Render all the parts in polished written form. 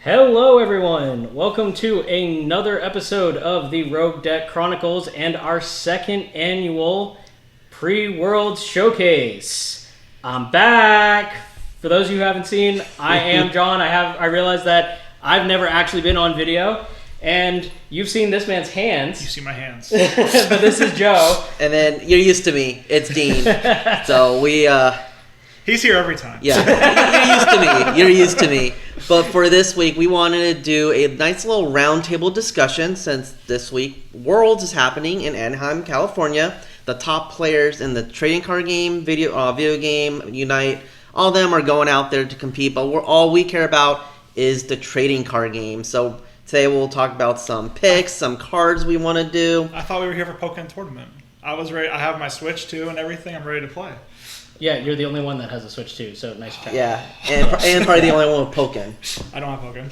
Hello everyone! Welcome to another episode of the Rogue Deck Chronicles and our second annual Pre-World Showcase. I'm back! For those of you who haven't seen, I am John. I realized that I've never actually been on video, and you've seen this man's hands. You see my hands. But this is Joe. And then you're used to me. It's Dean. So He's here every time. Yeah, you're used to me. You're used to me. But for this week, we wanted to do a nice little roundtable discussion since this week Worlds is happening in Anaheim, California. The top players in the trading card game, video game, Unite, all of them are going out there to compete. But all we care about is the trading card game. So today we'll talk about some picks, some cards we want to do. I thought we were here for Pokémon Tournament. I was ready. I have my Switch too and everything. I'm ready to play. Yeah, you're the only one that has a Switch too, so nice try. Yeah, and probably the only one with Pokken. I don't have Pokken.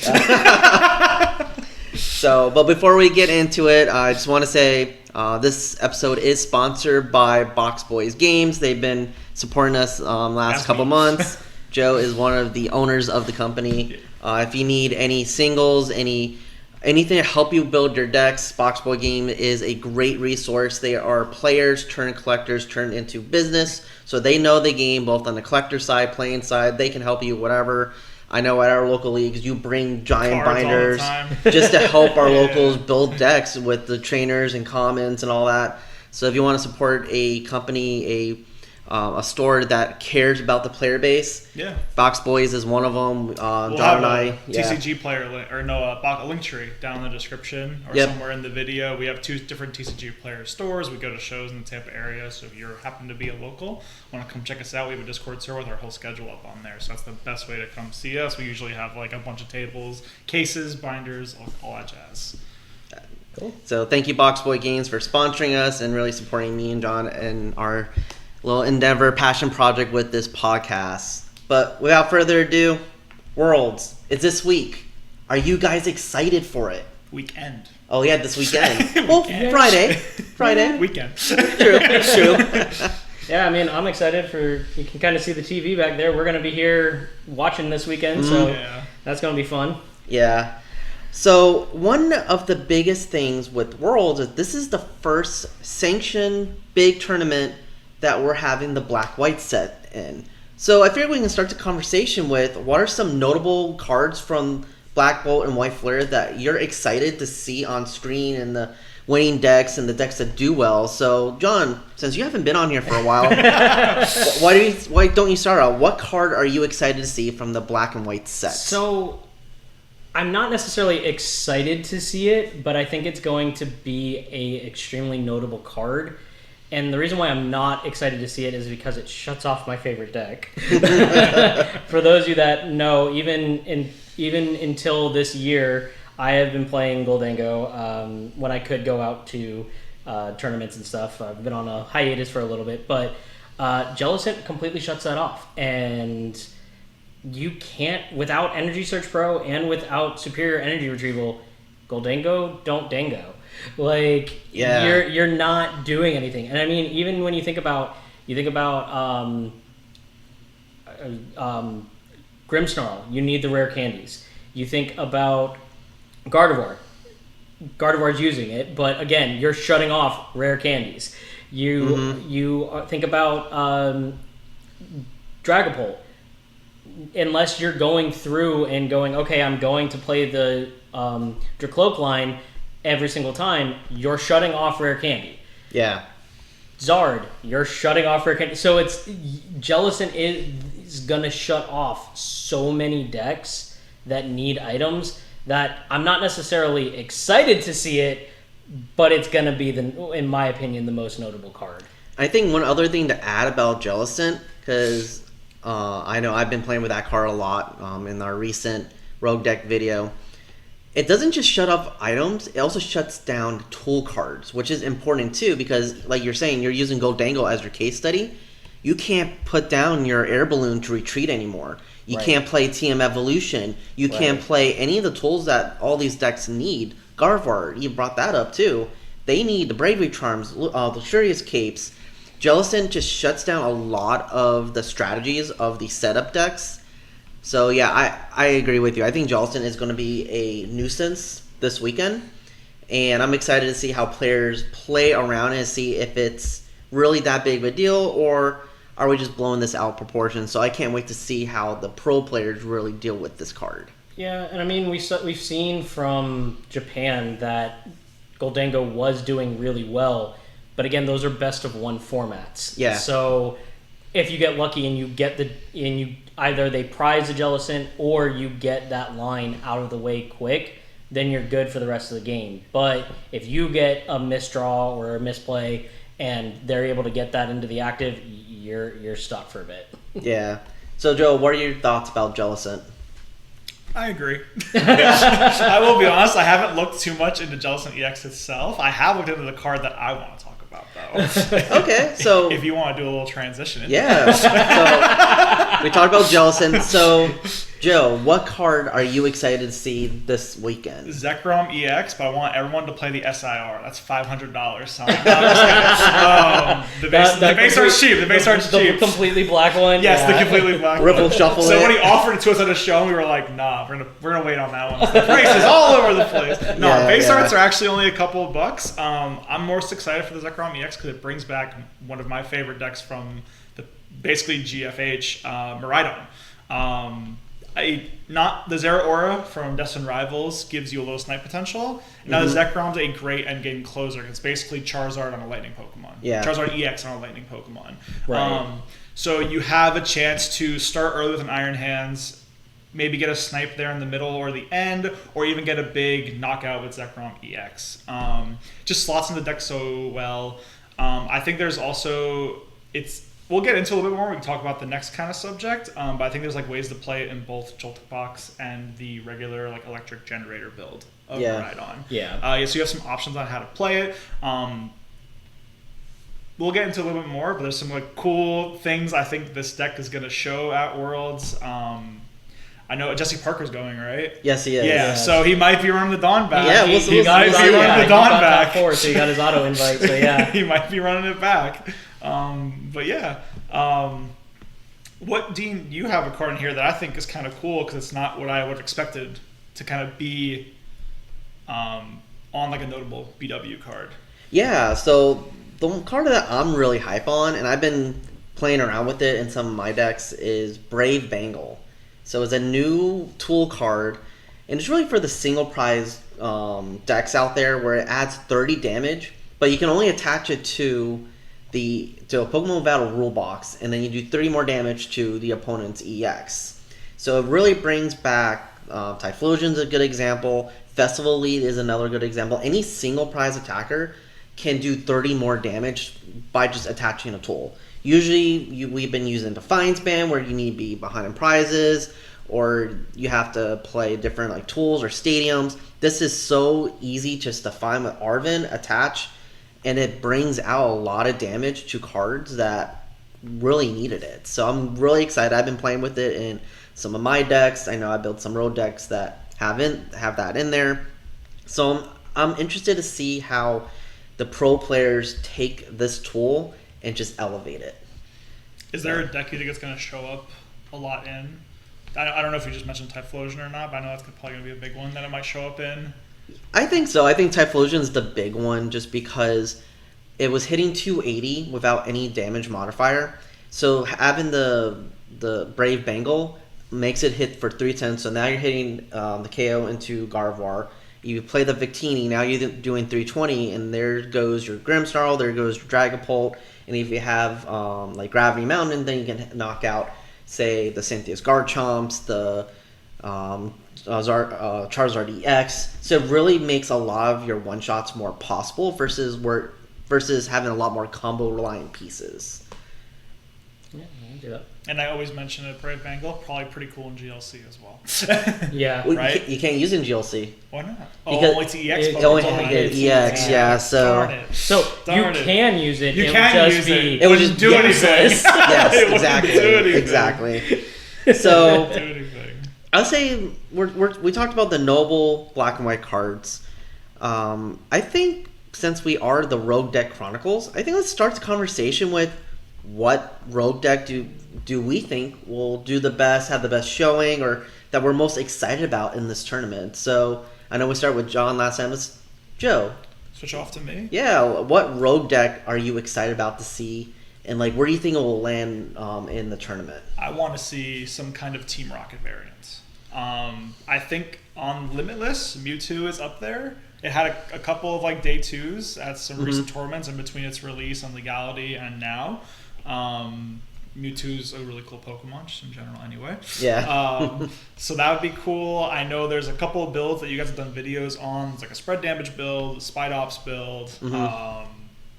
So, but before we get into it, I just want to say this episode is sponsored by Box Boys Games. They've been supporting us last couple months. Joe is one of the owners of the company. If you need any singles, anything to help you build your decks, Box Boy Game is a great resource. They are players turned collectors turned into business. So they know the game both on the collector side, playing side. They can help you whatever. I know at our local leagues, you bring giant Cards binders all the time. just to help our locals build decks with the trainers and commons and all that. So if you want to support a company, a store that cares about the player base, Yeah. Box Boys is one of them. We'll John have and a I, TCG player a link tree down in the description or somewhere in the video. We have 2 different TCG player stores. We go to shows in the Tampa area. So if you happen to be a local, want to come check us out, we have a Discord server with our whole schedule up on there. So that's the best way to come see us. We usually have like a bunch of tables, cases, binders, all that jazz. Cool. So thank you, Box Boy Games, for sponsoring us and really supporting me and John and our little endeavor, passion project with this podcast. But without further ado, Worlds. It's this week. Are you guys excited for it? Weekend. Oh yeah, this weekend. Well, Friday. Weekend. True. Yeah, I mean, I'm excited you can kind of see the TV back there. We're going to be here watching this weekend, so that's going to be fun. Yeah. So one of the biggest things with Worlds is this is the first sanctioned big tournament that we're having the black-white set in. So I figured we can start the conversation with what are some notable cards from Black Bolt and White Flare that you're excited to see on screen and the winning decks and the decks that do well. So John, since you haven't been on here for a while, why don't you start out? What card are you excited to see from the black and white set? So I'm not necessarily excited to see it, but I think it's going to be a extremely notable card. And the reason why I'm not excited to see it is because it shuts off my favorite deck. For those of you that know, even until this year, I have been playing Goldango when I could go out to tournaments and stuff. I've been on a hiatus for a little bit, but Jellicent completely shuts that off. And you can't, without Energy Search Pro and without Superior Energy Retrieval, Goldango don't dango. Like, you're not doing anything. And I mean, even when you think about Grimmsnarl, you need the rare candies. You think about Gardevoir. Gardevoir's using it, but again, you're shutting off rare candies. You think about Dragapult. Unless you're going through and going, okay, I'm going to play the Dracloak line every single time, you're shutting off rare candy. Yeah. Zard, you're shutting off rare candy. So Jellicent is gonna shut off so many decks that need items that I'm not necessarily excited to see it, but it's gonna be in my opinion, the most notable card. I think one other thing to add about Jellicent, because I know I've been playing with that card a lot in our recent Rogue Deck video. It doesn't just shut off items, it also shuts down tool cards, which is important too, because like you're saying, you're using Goldango as your case study. You can't put down your air balloon to retreat anymore. You can't play TM Evolution. You can't play any of the tools that all these decks need. Gardevoir, you brought that up too. They need the Bravery Charms, Luxurious Capes. Jellicent just shuts down a lot of the strategies of the setup decks. So yeah, I agree with you. I think Jolson is going to be a nuisance this weekend, and I'm excited to see how players play around it and see if it's really that big of a deal, or are we just blowing this out of proportion? So I can't wait to see how the pro players really deal with this card. Yeah, and I mean, we've seen from Japan that Gholdengo was doing really well, but again, those are best of one formats. Yeah. So if you get lucky and you either they prize the Jellicent or you get that line out of the way quick, then you're good for the rest of the game. But if you get a misdraw or a misplay and they're able to get that into the active, you're stuck for a bit. Yeah. So Joe, what are your thoughts about Jellicent? I agree. I will be honest, I haven't looked too much into Jellicent EX itself. I have looked into the card that I want to talk about, though. Okay, so... if you want to do a little transition. Yeah. So, we talked about Jellicent. So, Joe, what card are you excited to see this weekend? Zekrom EX, but I want everyone to play the SIR. That's $500. So the base art's cheap. The base art's cheap. The completely black one? Yes, yeah. the completely black Ripple one. shuffle So it. when he offered it to us at a show, we were like, nah, we're gonna wait on that one. The price is all over the place. No, Yeah, base yeah. arts are actually only a couple of bucks. I'm most excited for the Zekrom EX because it brings back one of my favorite decks from basically GFH, Miraidon. Not the Zera Aura from Destined Rivals gives you a low snipe potential. Now the Zekrom's a great endgame closer. It's basically Charizard on a lightning Pokemon. Yeah. Charizard EX on a lightning Pokemon. Right. So you have a chance to start early with an Iron Hands, maybe get a snipe there in the middle or the end, or even get a big knockout with Zekrom EX. Just slots in the deck so well. I think there's also we'll get into a little bit more when we talk about the next kind of subject, but I think there's like ways to play it in both Joltik Box and the regular like electric generator build of Miraidon. Yeah. So you have some options on how to play it. We'll get into a little bit more, but there's some like cool things I think this deck is going to show at Worlds. I know Jesse Parker's going, right? Yes, he is. Yeah, so he might be running the Dawn back. Yeah, He got his back. top 4, so he got his auto invite. So yeah, he might be running it back. But yeah, Dean, you have a card in here that I think is kind of cool because it's not what I would have expected to kind of be on like a notable BW card. Yeah, so the card that I'm really hype on, and I've been playing around with it in some of my decks, is Brave Bangle. So it's a new tool card, and it's really for the single prize decks out there where it adds 30 damage, but you can only attach it to a Pokemon Battle rule box, and then you do 30 more damage to the opponent's EX. So it really brings back Typhlosion's a good example. Festival Lead is another good example. Any single prize attacker can do 30 more damage by just attaching a tool. Usually we've been using Defiance Band where you need to be behind in prizes, or you have to play different like tools or stadiums. This is so easy just to find with Arven, attach, and it brings out a lot of damage to cards that really needed it. So I'm really excited. I've been playing with it in some of my decks. I know I built some road decks that have that in there. So I'm interested to see how the pro players take this tool and just elevate it. Is there a deck you think it's going to show up a lot in? I don't know if you just mentioned Typhlosion or not, but I know that's probably going to be a big one that it might show up in. I think so. I think Typhlosion is the big one just because it was hitting 280 without any damage modifier. So having the Brave Bangle makes it hit for 310. So now you're hitting the KO into Gardevoir. You play the Victini, now you're doing 320, and there goes your Grimmsnarl, there goes your Dragapult, and if you have like Gravity Mountain, then you can knock out, say, the Cynthia's Garchomps, the Charizard EX. So it really makes a lot of your one-shots more possible versus having a lot more combo-reliant pieces. Yeah, I can do that. And I always mention it, Brave Bangle, probably pretty cool in GLC as well. Yeah. Well, Right? You can't use it in GLC. Why not? Because Only to EX. it only Pokemon. had EX, yeah, so... Darn it. So Darn you it. can use it. You it can would use just be it. It would just do anything. useless. Yes, It wouldn't do anything. exactly. So... Do anything. I'll say we talked about the noble black and white cards. I think since we are the Rogue Deck Chronicles, I think let's start the conversation with what rogue deck do we think will do the best, have the best showing, or that we're most excited about in this tournament. So I know we started with John last time. It's Joe. Switch off to me. Yeah, what rogue deck are you excited about to see, and like where do you think it will land in the tournament? I want to see some kind of Team Rocket variant. I think on Limitless, Mewtwo is up there. It had a couple of like day twos at some recent tournaments in between its release on Legality and now. Mewtwo's a really cool Pokemon, just in general anyway. Yeah. So that would be cool. I know there's a couple of builds that you guys have done videos on. It's like a spread damage build, a Spied Ops build.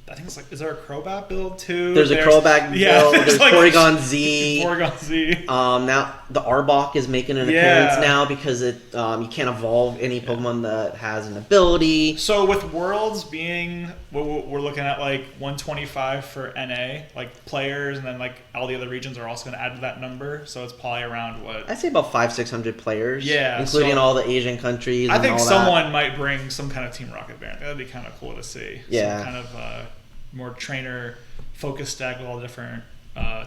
I think it's like, is there a Crobat build too? There's a Crobat build. There's like Porygon Z. Porygon Z. Now the Arbok is making an appearance now because it you can't evolve any Pokemon that has an ability. So with Worlds being, we're looking at like 125 for NA, like players, and then like all the other regions are also going to add to that number. So it's probably around what? I'd say about 500-600 players. Yeah, including so all the Asian countries. I think all someone might bring some kind of Team Rocket variant. That'd be kind of cool to see. Yeah. Some kind of more trainer focused deck with all different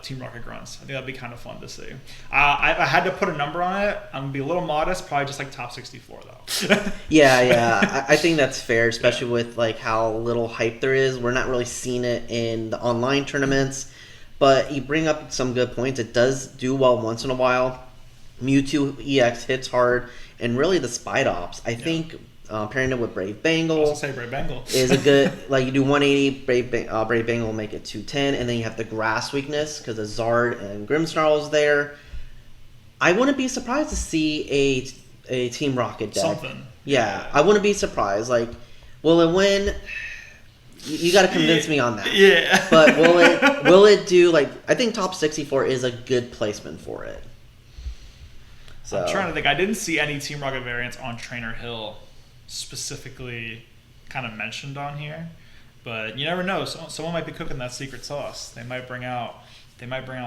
Team Rocket grunts. I think that'd be kind of fun to see. I had to put a number on it. I'm gonna be a little modest, probably just like top 64 though. Yeah. I think that's fair, especially with like how little hype there is. We're not really seeing it in the online tournaments, but you bring up some good points. It does do well once in a while. Mewtwo EX hits hard, and really the Spied Ops. I think pairing it with Brave Bengal. I was gonna say Brave Bengal is a good, like you do 180, Brave Bengal will make it 210, and then you have the grass weakness because the Zard and Grimmsnarl is there. I wouldn't be surprised to see a Team Rocket deck. Something. Yeah, I wouldn't be surprised. Like, will it win? You got to convince me on that. Yeah. But will it do, like, I think top 64 is a good placement for it. So I'm trying to think. I didn't see any Team Rocket variants on Trainer Hill specifically kind of mentioned on here, but you never know. Someone might be cooking that secret sauce. They might bring out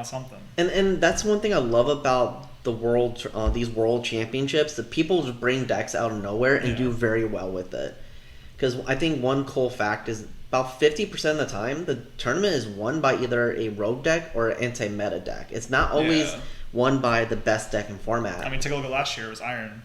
something. And that's one thing I love about the world, these world championships. That people just bring decks out of nowhere and do very well with it. Because I think one cool fact is about 50% of the time the tournament is won by either a rogue deck or an anti-meta deck. It's not always won by the best deck in format. I mean, take a look at last year. It was Iron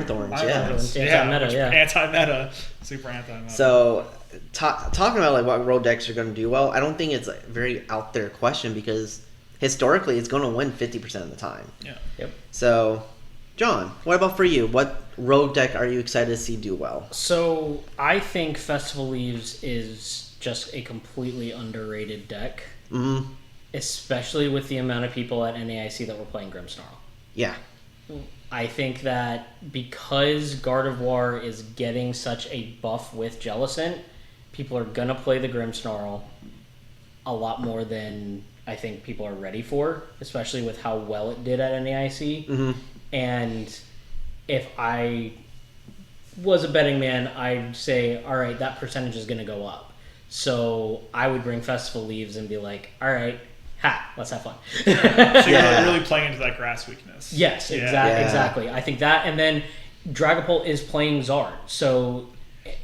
Thorns, anti-meta, super anti-meta. So, talking about like what rogue decks are going to do well, I don't think it's a very out there question because historically it's going to win 50% of the time. Yeah. Yep. So, John, what about for you? What rogue deck are you excited to see do well? So I think Festival Leaves is just a completely underrated deck, especially with the amount of people at NAIC that were playing Grimmsnarl. Yeah. I think that because Gardevoir is getting such a buff with Jellicent, people are going to play the Grimmsnarl a lot more than I think people are ready for, especially with how well it did at NAIC. And if I was a betting man, I'd say, all right, that percentage is going to go up. So I would bring Festival Leaves and be like, all right, let's have fun. So you're really playing into that grass weakness. Yes, exactly. I think that, and then Dragapult is playing Zard, so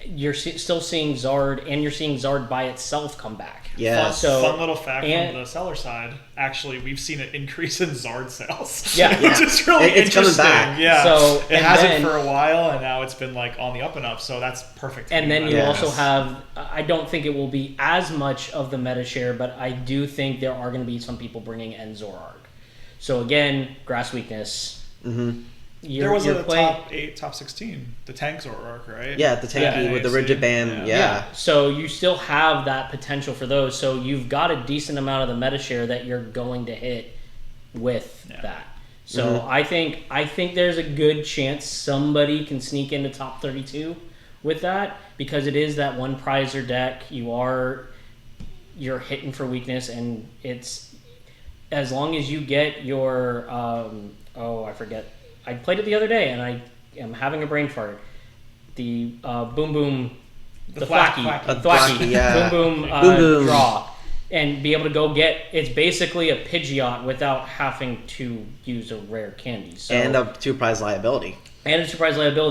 you're still seeing Zard, and you're seeing Zard by itself come back. Yeah. Fun little fact from the seller side. Actually, we've seen an increase in Zard sales. Yeah, which is really it's interesting. Coming back. Yeah. So it hasn't for a while, and now it's been like on the up and up. So that's perfect. And then you also have. I don't think it will be as much of the meta share, but I do think there are going to be some people bringing Enzorarg. So again, grass weakness. There was a top 8, top 16. The tank Zoroark, right? Yeah, the tanky with the rigid band. Yeah. So you still have that potential for those. So you've got a decent amount of the meta share that you're going to hit with that. So I think there's a good chance somebody can sneak into top 32 with that because it is that one prizer deck. You're hitting for weakness, and it's as long as you get your I forget. I played it the other day, and I am having a brain fart. The Boom Boom, the Thwacky, Boom Boom draw, and be able to go get. It's basically a Pidgeot without having to use a rare candy. So, and a 2 prize liability.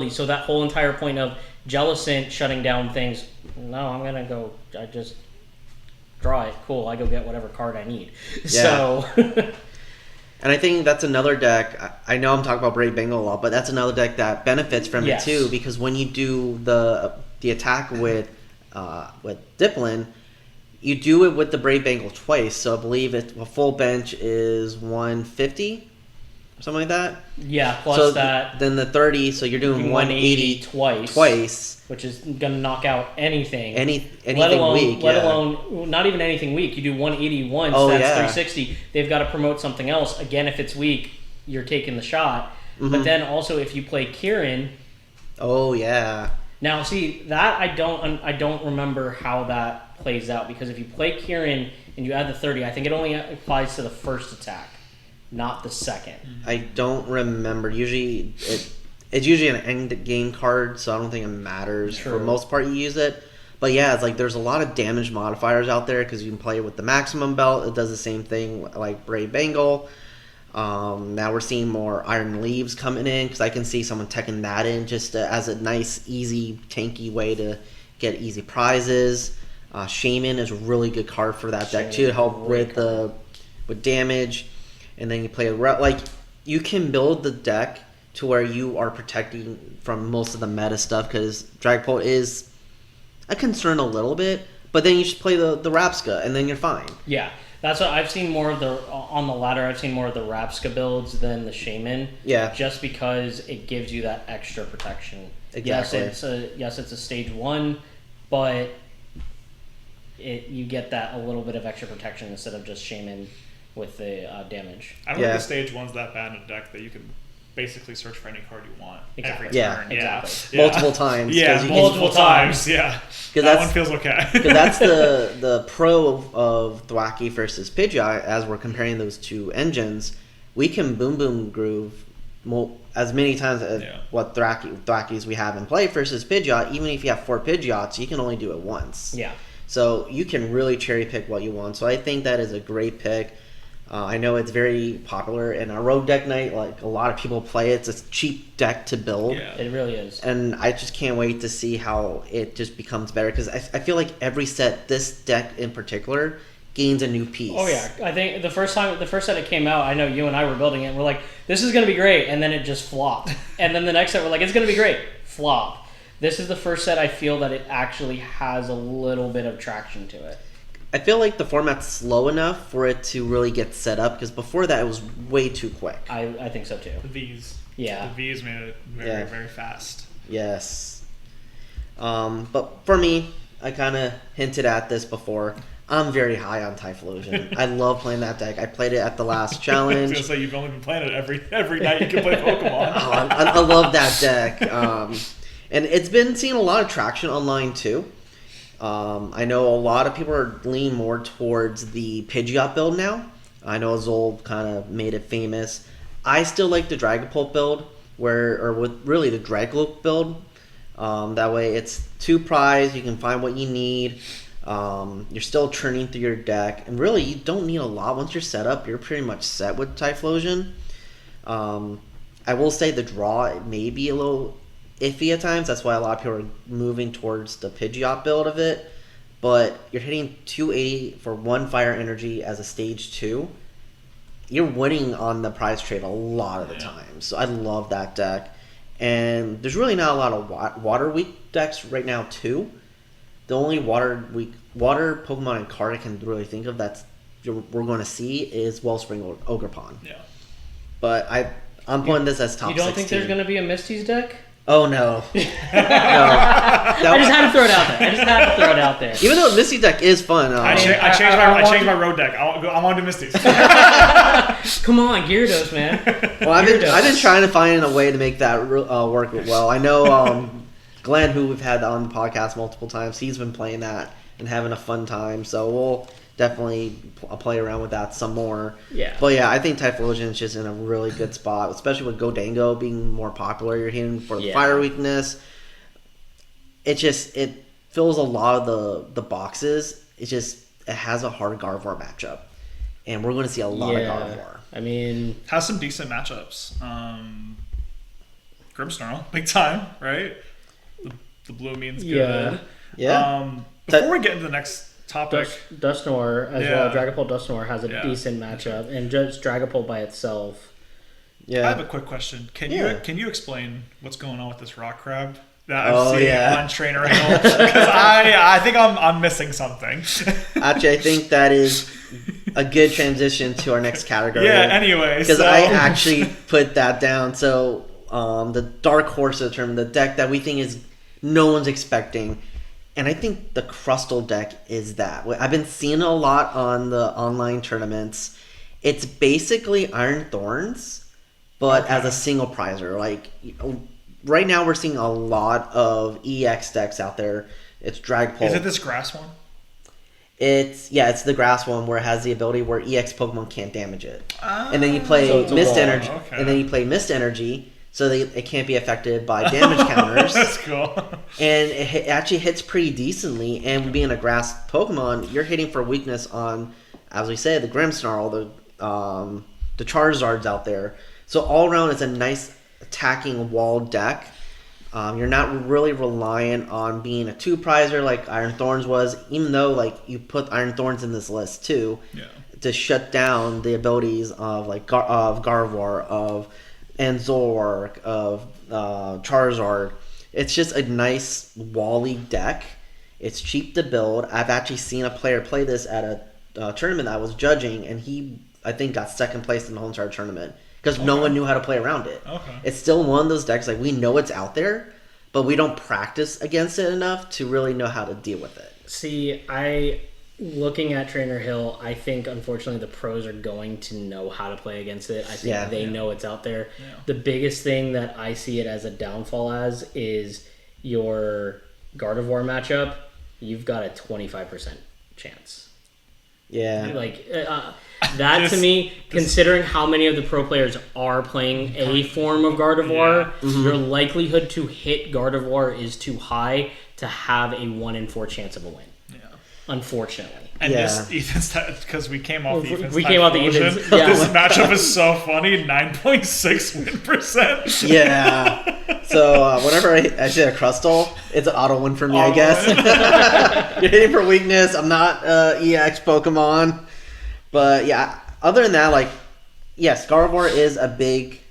So that whole entire point of Jellicent shutting down things. No, I'm gonna go. draw it, cool, I go get whatever card I need. Yeah. So and I think that's another deck. I know I'm talking about Brave Bengal a lot, but that's another deck that benefits from Yes. it too, because when you do the attack with Diplin, you do it with the Brave Bengal twice. So I believe a full bench is 150 or something like that. yeah, plus So that then the 30, so you're doing 180 twice, which is gonna knock out anything. anything let alone, weak. Let yeah. alone not even anything weak. You do 180 once, Oh, that's yeah. 360. They've got to promote something else. Again, if it's weak, you're taking the shot. Mhm. But then also if you play Kieran, Oh yeah. now see that I don't remember how that plays out, because if you play Kieran and you add the 30, I think it only applies to the first attack, not the second. I don't remember. Usually it's usually an end game card, so I don't think it matters. True. For the most part, you use it. But yeah, it's like there's a lot of damage modifiers out there because you can play with the maximum belt. It does the same thing like Brave Bengal. Now we're seeing more Iron Leaves coming in because I can see someone teching that in just as a nice, easy, tanky way to get easy prizes. Shaman is a really good card for that deck too to help with damage. And then you play like you can build the deck to where you are protecting from most of the meta stuff, because Dragapult is a concern a little bit, but then you just play the Rapska and then you're fine. Yeah, that's what I've seen more of on the ladder. I've seen more of the Rapska builds than the Shaman. Yeah. Just because it gives you that extra protection. Exactly. Yes, it's a stage 1, but you get that a little bit of extra protection instead of just Shaman with the damage. I don't think the stage 1's that bad in a deck that you can basically search for any card you want every turn. Exactly. Multiple times. Yeah, multiple times. Yeah, that one feels okay. Because that's the pro of Thwackey versus Pidgeot. As we're comparing those two engines, we can boom groove as many times as what Thwackeys we have in play versus Pidgeot. Even if you have 4 Pidgeots, you can only do it once. Yeah. So you can really cherry pick what you want. So I think that is a great pick. I know it's very popular in our Rogue Deck Night. Like, a lot of people play it. It's a cheap deck to build. Yeah. It really is. And I just can't wait to see how it just becomes better. Because I feel like every set, this deck in particular, gains a new piece. Oh, yeah. I think the first set it came out, I know you and I were building it, and we're like, this is going to be great. And then it just flopped. And then the next set, we're like, it's going to be great. Flop. This is the first set I feel that it actually has a little bit of traction to it. I feel like the format's slow enough for it to really get set up, because before that it was way too quick. I think so too. The V's. Yeah. The V's made it very, very fast. Yes. But for me, I kind of hinted at this before. I'm very high on Typhlosion. I love playing that deck. I played it at the last challenge. I was going to say, you've only been playing it every night you can play Pokemon. I love that deck. And it's been seeing a lot of traction online too. I know a lot of people are leaning more towards the Pidgeot build now. I know Zol kind of made it famous. I still like the Dragapult build, really the Dragapult build. That way it's 2 prize, you can find what you need. You're still churning through your deck, and really you don't need a lot. Once you're set up, you're pretty much set with Typhlosion. I will say the draw may be a little iffy at times. That's why a lot of people are moving towards the Pidgeot build of it. But you're hitting 280 for 1 fire energy as a stage 2. You're winning on the prize trade a lot of the time. So I love that deck. And there's really not a lot of water weak decks right now too. The only water Pokemon and card I can really think of we're going to see is Wellspring or Ogerpon. Yeah. But I'm putting this as top 16. You don't think there's going to be a Misty's deck? Oh, no. No. I just had to throw it out there. Even though Misty deck is fun. I changed my road deck. I want to do Misty's. Come on, Gyarados, man. Well, I've been trying to find a way to make that work well. I know Glenn, who we've had on the podcast multiple times, he's been playing that and having a fun time. So we'll definitely play around with that some more. Yeah. But yeah, I think Typhlosion is just in a really good spot, especially with Godango being more popular. You're hitting for the fire weakness. It fills a lot of the boxes. It has a hard Gardevoir matchup. And we're going to see a lot of Gardevoir. I mean, has some decent matchups. Grimmsnarl, big time, right? The blue means good. Yeah. Before we get into the next topic. Dusknoir as well. Dragapult Dusknoir has a decent matchup, and just Dragapult by itself. Yeah. I have a quick question. Can you explain what's going on with this rock crab that I'm seeing on Trainer Hill? Because I think I'm missing something. Actually, I think that is a good transition to our next category. Yeah. Anyway, because I actually put that down. So the dark horse of the tournament, the deck that we think is no one's expecting. And I think the Crustle deck is that. I've been seeing a lot on the online tournaments. It's basically Iron Thorns, but as a single prizer. Like, right now we're seeing a lot of EX decks out there. It's Dragapult. Is it this grass one? It's the grass one where it has the ability where EX Pokemon can't damage it. And then you play Mist Energy. Okay. And then you play Mist Energy. So it can't be affected by damage counters. That's cool. And it actually hits pretty decently. And being a grass Pokemon, you're hitting for weakness on, as we said, the Grimmsnarl, the Charizards out there. So all around, it's a nice attacking wall deck. You're not really reliant on being a two-prizer like Iron Thorns was, even though like you put Iron Thorns in this list too, to shut down the abilities of like of Gardevoir, of Anzork, of Charizard. It's just a nice wally deck. It's cheap to build. I've actually seen a player play this at a tournament that I was judging, and he, I think, got second place in the whole entire tournament because no one knew how to play around it. Okay. It's still one of those decks, like, we know it's out there, but we don't practice against it enough to really know how to deal with it. See, looking at Trainer Hill, I think, unfortunately, the pros are going to know how to play against it. I think they know it's out there. Yeah. The biggest thing that I see it as a downfall as is your Gardevoir matchup. You've got a 25% chance. Yeah. Like, that to me, considering how many of the pro players are playing a form of Gardevoir, your likelihood to hit Gardevoir is too high to have a 1 in 4 chance of a win. Unfortunately. And this Ethan's because we came off the Ethan's Ethan's. This matchup is so funny. 9.6 win percent. Yeah. So whenever I see a Crustle, it's an auto win for me, I guess. You're hitting for weakness. I'm not EX Pokemon. But yeah, other than that, like, yes, Gardevoir is a big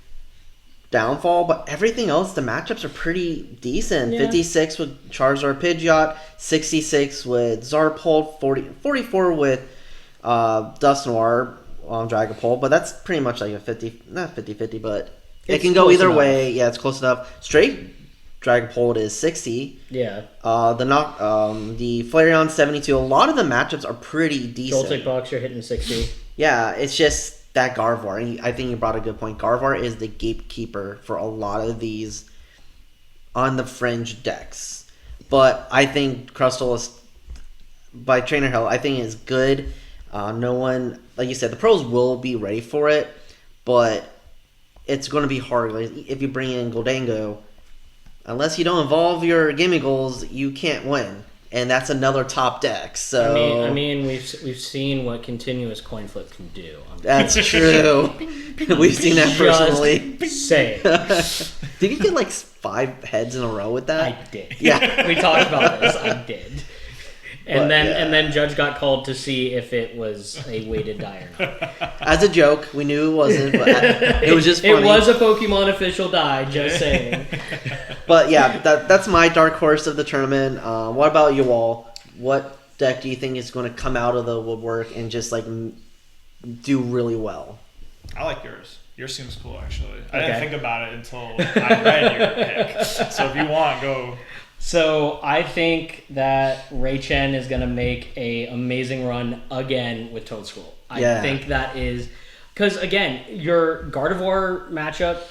downfall, but everything else, the matchups are pretty decent. 56 with Charizard Pidgeot, 66 with Zarpult, 44 with Dusknoir on Dragapult, but that's pretty much like a 50, not 50-50, but it can go either way. Yeah, it's close enough. Straight Dragapult is 60. Yeah. The Flareon 72. A lot of the matchups are pretty decent. Joltik Box, you're hitting 60. Yeah, it's just that Gardevoir, and I think you brought a good point. Gardevoir is the gatekeeper for a lot of these on the fringe decks. But I think Crustle is, by Trainer Hill, I think is good. No one, like you said, the pros will be ready for it, but it's going to be hard. Like, if you bring in Goldango, unless you don't involve your Gimmigholes, you can't win. And that's another top deck. So I mean, we've seen what continuous coin flip can do. That's true. We've seen that personally. Say Did you get like 5 heads in a row with that? I did. Yeah, we talked about this. I did. And then Judge got called to see if it was a weighted die or not. As a joke, we knew it wasn't, but it was just funny. It was a Pokemon official die, just saying. But yeah, that's my dark horse of the tournament. What about you all? What deck do you think is going to come out of the woodwork and just like do really well? I like yours. Yours seems cool, actually. I didn't think about it until I read your pick. So if you want, go. So I think that Ray Chen is going to make an amazing run again with Toedscool. I think that is because, again, your Gardevoir matchup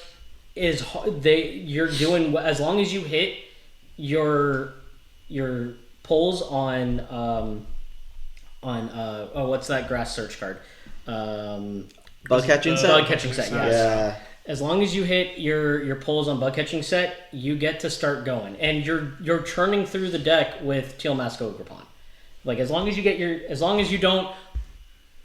is you're doing, as long as you hit your pulls on what's that grass search card? Bug catching set. Bug catching set. Yes. Yeah. As long as you hit your pulls on bug catching set, you get to start going, and you're churning through the deck with Teal Mask Ogerpon. Like, as long as you don't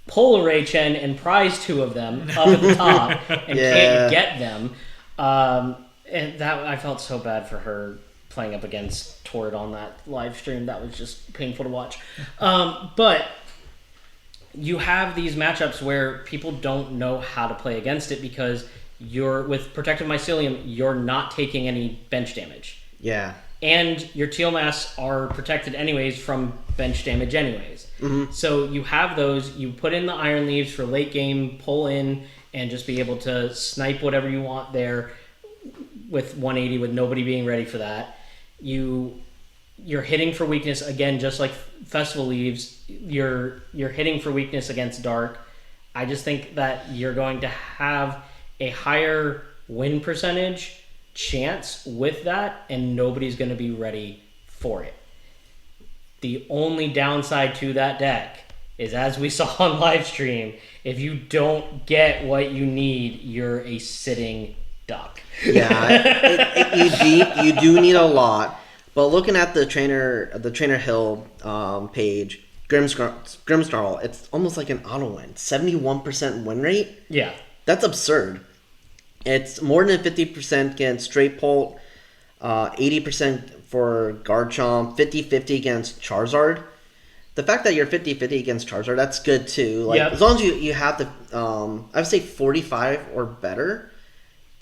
pull a Ray-Chen and prize 2 of them up at the top and can't get them, and that I felt so bad for her playing up against Tord on that live stream. That was just painful to watch. But you have these matchups where people don't know how to play against it because with Protective Mycelium, you're not taking any bench damage. Yeah. And your Teal Mass are protected anyways from bench damage anyways. Mm-hmm. So you have those, you put in the Iron Leaves for late game, pull in, and just be able to snipe whatever you want there with 180 with nobody being ready for that. You're hitting for weakness again, just like Festival Leaves. You're hitting for weakness against Dark. I just think that you're going to have a higher win percentage chance with that, and nobody's going to be ready for it. The only downside to that deck is, as we saw on live stream, if you don't get what you need, you're a sitting duck. Yeah, you do need a lot. But looking at the Trainer Hill page, Grimmsnarl, it's almost like an auto win. 71% win rate? Yeah. That's absurd. It's more than 50% against Straight Bolt, 80% for Garchomp, 50-50 against Charizard. The fact that you're 50-50 against Charizard, that's good too. Like, yep. As long as you have the, I would say 45 or better,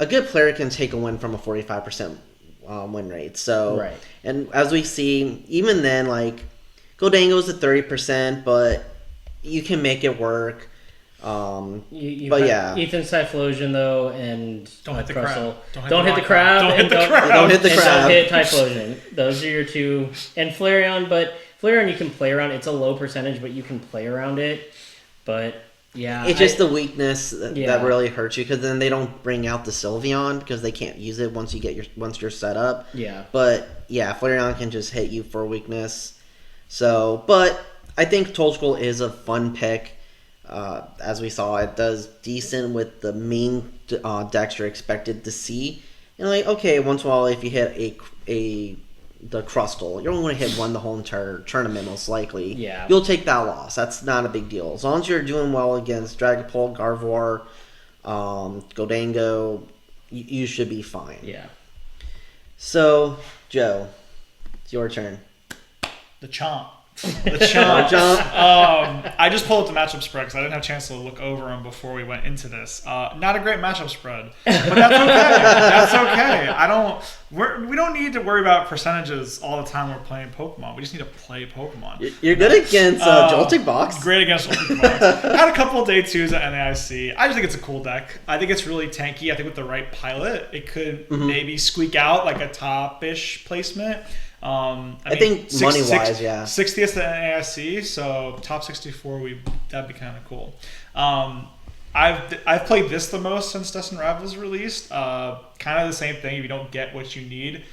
a good player can take a win from a 45% win rate. So, right. And as we see, even then, like, Goldango's at 30%, but you can make it work. But yeah, Ethan's Typhlosion though, and don't hit the Crustle. crab. Don't hit the crab. Don't hit the crab. Don't hit Typhlosion. Those are your two. And Flareon, but Flareon you can play around. It's a low percentage, but you can play around it. But yeah, it's just the weakness that really hurts you, because then they don't bring out the Sylveon because they can't use it once you're set up. Yeah. But yeah, Flareon can just hit you for weakness. So, but I think Toadstool is a fun pick. As we saw, it does decent with the main decks you're expected to see. And like, okay, once in a while, if you hit the Crustle, you're only going to hit one the whole entire tournament, most likely. Yeah. You'll take that loss. That's not a big deal. As long as you're doing well against Dragapult, Gardevoir, Goldango, you should be fine. Yeah. So, Joe, it's your turn. The Chomp. The Chomp. I just pulled up the matchup spread because I didn't have a chance to look over them before we went into this. Not a great matchup spread, but that's okay. That's okay. We don't need to worry about percentages all the time we're playing Pokemon. We just need to play Pokemon. You're good against Jolting Box. Great against Jolting Box. Had a couple of day twos at NAIC. I just think it's a cool deck. I think it's really tanky. I think with the right pilot, it could maybe squeak out like a top-ish placement. I think money-wise, yeah. 60th at NAIC, so top 64, that'd be kind of cool. I've played this the most since Dust and Rav was released. Kind of the same thing. If you don't get what you need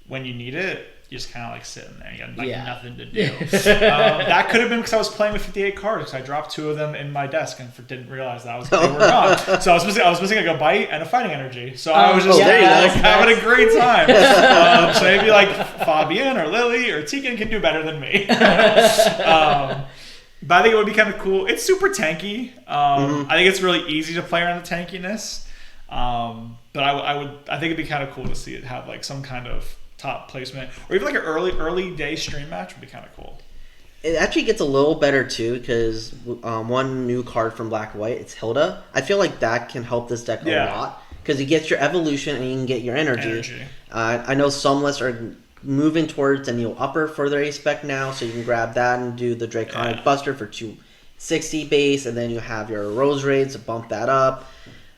when you need it, you just kind of like sitting there. You got nothing to do. That could have been because I was playing with 58 cards, because I dropped 2 of them in my desk and didn't realize that they were gone. So I was missing like a Bite and a Fighting Energy. So I was just having a great time. So maybe like Fabian or Lily or Tegan can do better than me. But I think it would be kind of cool. It's super tanky. I think it's really easy to play around the tankiness. But I think it'd be kind of cool to see it have like some kind of top placement, or even like an early day stream match would be kind of cool. It actually gets a little better too, because one new card from Black and White, it's Hilda. I feel like that can help this deck a lot, because you get your evolution and you can get your energy. I know some lists are moving towards a Neo Upper for their A-Spec now, so you can grab that and do the Draconic Buster for 260 base, and then you have your Rose Raids to bump that up.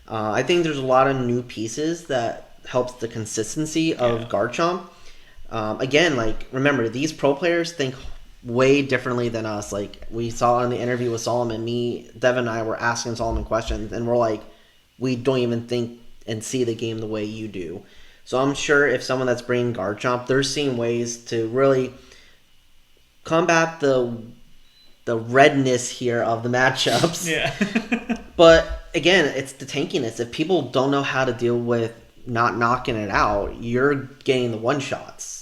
I think there's a lot of new pieces that helps the consistency of Garchomp. Again, like, remember, these pro players think way differently than us. Like, we saw in the interview with Solomon, Devin and I were asking Solomon questions, and we're like, we don't even think and see the game the way you do. So I'm sure if someone that's bringing Garchomp, they're seeing ways to really combat the redness here of the matchups. Yeah. But again, it's the tankiness. If people don't know how to deal with not knocking it out, you're getting the one-shots.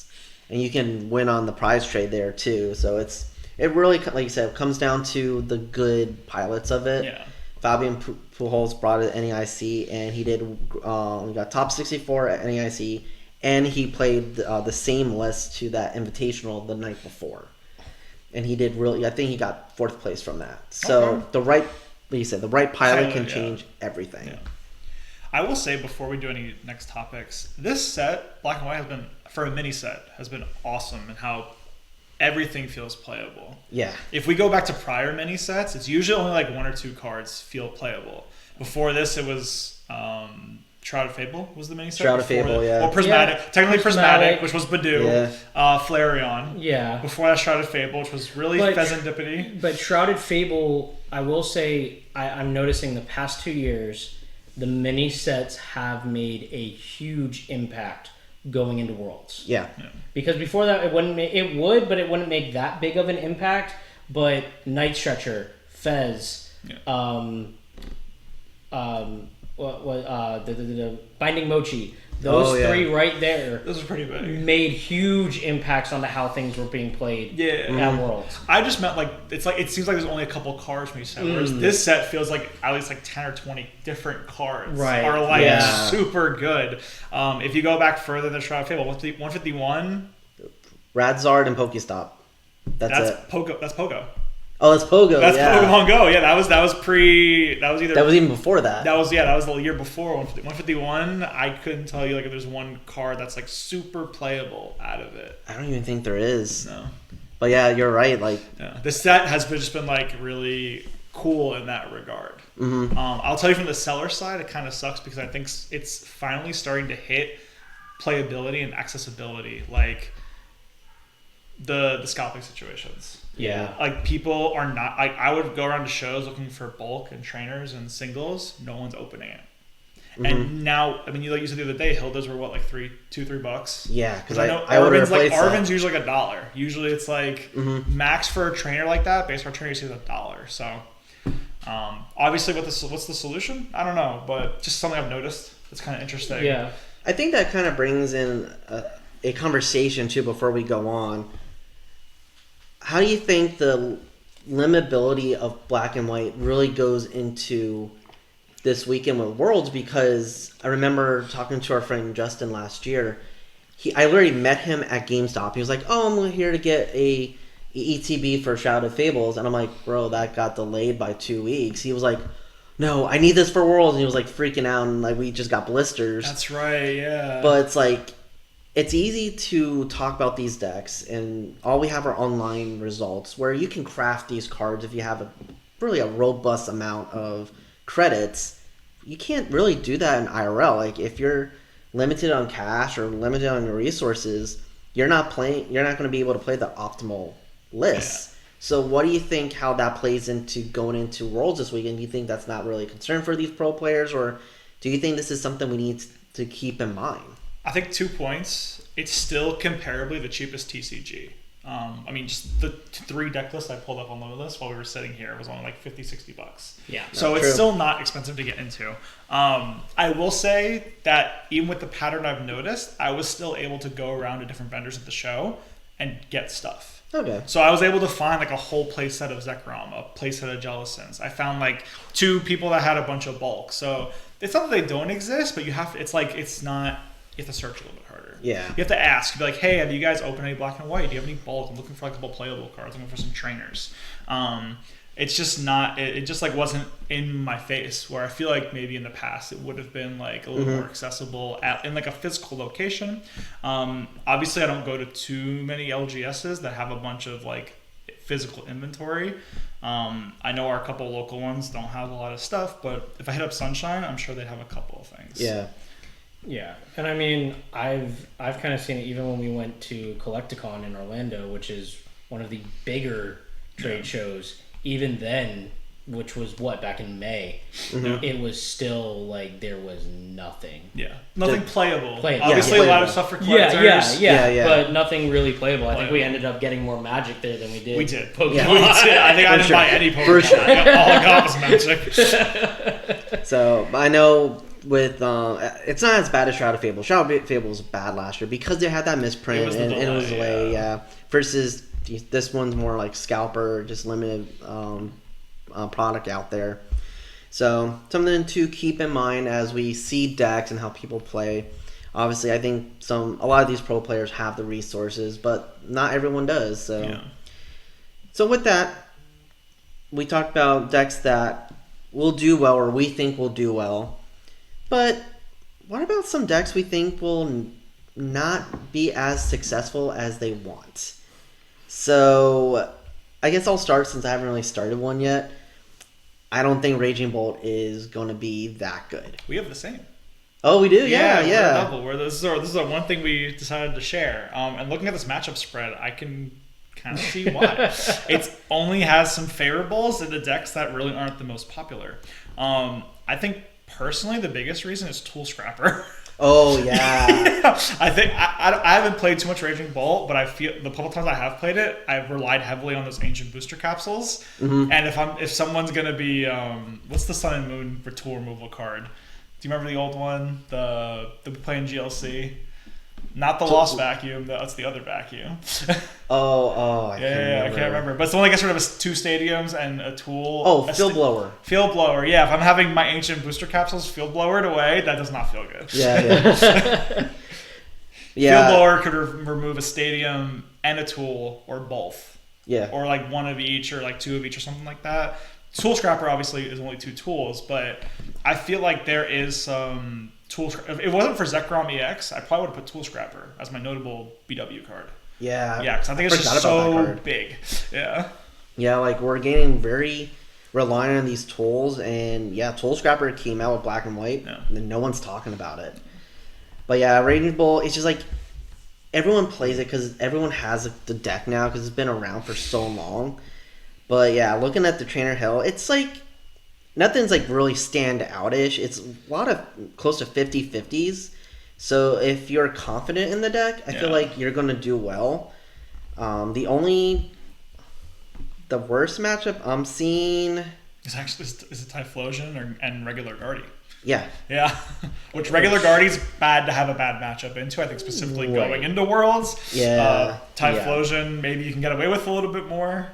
And you can win on the prize trade there too. So it really, like you said, comes down to the good pilots of it. Yeah. Fabian Pujols brought it at NEIC, and he got top 64 at NEIC and he played the same list to that invitational the night before, and he did really. I think he got 4th place from that. So the right, like you said, the right pilot can change everything. Yeah. I will say before we do any next topics, this set, Black and White, has been, for a mini set, has been awesome in how everything feels playable. Yeah. If we go back to prior mini sets, it's usually only like 1 or 2 cards feel playable. Before this, it was Shrouded Fable was the mini set. Shrouded Fable, yeah. Well, Prismatic. Yeah. Technically Prismatic, which was Badoo. Yeah. Flareon. Yeah. Before that, Shrouded Fable, which was really Pheasantipity. But Shrouded Fable, I will say, I'm noticing the past 2 years, the mini sets have made a huge impact going into Worlds. Yeah. Because before that, it wouldn't make that big of an impact. But Night Stretcher, Fez, the Binding Mochi, those 3 right there. Those are pretty big. Made huge impacts onto how things were being played at Worlds. I just meant it seems like there's only a couple cards from each set, whereas this set feels like at least like 10 or 20 different cards are like super good. If you go back further than Shroud of Fable, 151, Radzard and Pokestop. That's it. Pogo. That's Pogo. Oh, that's Pogo. That's Pokemon Go. Yeah, that was even before that. That was the year before 151. I couldn't tell you like if there's one card that's like super playable out of it. I don't even think there is. No. But yeah, you're right. The set has just been like really cool in that regard. Mm-hmm. I'll tell you from the seller side, it kind of sucks because I think it's finally starting to hit playability and accessibility, like the scalping situations. Yeah. Like people are not like I would go around to shows looking for bulk and trainers and singles. No one's opening it. Mm-hmm. And now, I mean, like you said the other day, Hilda's were what, like $3 Yeah, because I know Arvin's usually like $1. Usually it's like max for a trainer like that. Base for a trainer is $1. So obviously, what's the solution? I don't know, but just something I've noticed. It's kind of interesting. Yeah, I think that kind of brings in a conversation too before we go on. How do you think the limitability of Black and White really goes into this weekend with Worlds? Because I remember talking to our friend Justin last year. I literally met him at GameStop. He was like, "Oh, I'm here to get a ETB for Shrouded Fables," and I'm like, "Bro, that got delayed by 2 weeks." He was like, "No, I need this for Worlds," and he was like freaking out, and like we just got blisters. That's right, yeah. But it's like, it's easy to talk about these decks, and all we have are online results where you can craft these cards if you have a robust amount of credits. You can't really do that in IRL. Like if you're limited on cash or limited on your resources, you're not going to be able to play the optimal lists. Yeah. So what do you think how that plays into going into Worlds this weekend? Do you think that's not really a concern for these pro players, or do you think this is something we need to keep in mind? I think 2 points. It's still comparably the cheapest TCG. I mean, just the 3 deck lists I pulled up on the list while we were sitting here was only like $50-$60. Yeah. So it's still not expensive to get into. I will say that even with the pattern I've noticed, I was still able to go around to different vendors at the show and get stuff. Okay. So I was able to find like a whole playset of Zekrom, a playset of Jellicents. I found like 2 people that had a bunch of bulk. So it's not that they don't exist, but you have to search a little bit harder. Yeah. You have to ask. Be like, hey, have you guys opened any Black and White? Do you have any bulk? I'm looking for like a couple playable cards. I'm looking for some trainers. It's just not. It just like wasn't in my face. Where I feel like maybe in the past it would have been like a little more accessible in like a physical location. Obviously, I don't go to too many LGSs that have a bunch of like physical inventory. I know our couple local ones don't have a lot of stuff, but if I hit up Sunshine, I'm sure they'd have a couple of things. Yeah. Yeah, and I mean, I've kind of seen it even when we went to Collecticon in Orlando, which is one of the bigger trade shows. Even then, which was back in May, it was still like there was nothing. Yeah, nothing playable. Obviously, a lot of stuff for collectors. Yeah, but nothing really playable. I think we ended up getting more Magic there than we did. We did. Pokemon. Yeah. I think I didn't buy any Pokemon. For sure. All I got was Magic. So I know. With it's not as bad as Shroud of Fable. Shroud of Fable was bad last year because they had that misprint and it was delayed. Yeah. Versus this one's more like scalper, just limited product out there. So something to keep in mind as we see decks and how people play. Obviously, I think a lot of these pro players have the resources, but not everyone does. So with that, we talked about decks that will do well, or we think will do well. But what about some decks we think will not be as successful as they want? So I guess I'll start since I haven't really started one yet. I don't think Raging Bolt is going to be that good. We have the same. Oh, we do? Yeah. Yeah. This is one thing we decided to share. And looking at this matchup spread, I can kind of see why. It only has some favorables in the decks that really aren't the most popular. I think personally the biggest reason is Tool Scrapper. Oh yeah. I think I haven't played too much Raging Bolt, but I feel the couple times I have played it, I've relied heavily on those ancient booster capsules. And if someone's gonna be what's the Sun and Moon for tool removal card? Do you remember the old one? The playing GLC? Not the Lost Vacuum, that's the other vacuum. I can't remember. But it's the one that gets rid of 2 stadiums and a tool. Oh, Field Blower. Field Blower, yeah. If I'm having my ancient booster capsules Field Blowered away, that does not feel good. Yeah. Field Blower could remove a stadium and a tool, or both. Yeah. Or like one of each, or like 2 of each, or something like that. Tool Scrapper obviously is only 2 tools, but I feel like there is some tool. If it wasn't for Zekrom EX, I probably would have put Tool Scrapper as my notable BW card. Yeah. Yeah, because I think it's just so big. Yeah. Yeah, like we're getting very reliant on these tools, and yeah, Tool Scrapper came out with black and white, and no one's talking about it. But yeah, Raging Bolt, it's just like everyone plays it because everyone has the deck now because it's been around for so long. But yeah, looking at the Trainer Hill, it's like nothing's like really stand out-ish. It's a lot of close to 50-50s. So if you're confident in the deck, I feel like you're going to do well. The worst matchup I'm seeing is it Typhlosion and regular Guardy. Yeah. Yeah. Which regular Guardy's bad to have a bad matchup into, I think, specifically going into Worlds. Yeah. Typhlosion, maybe you can get away with a little bit more.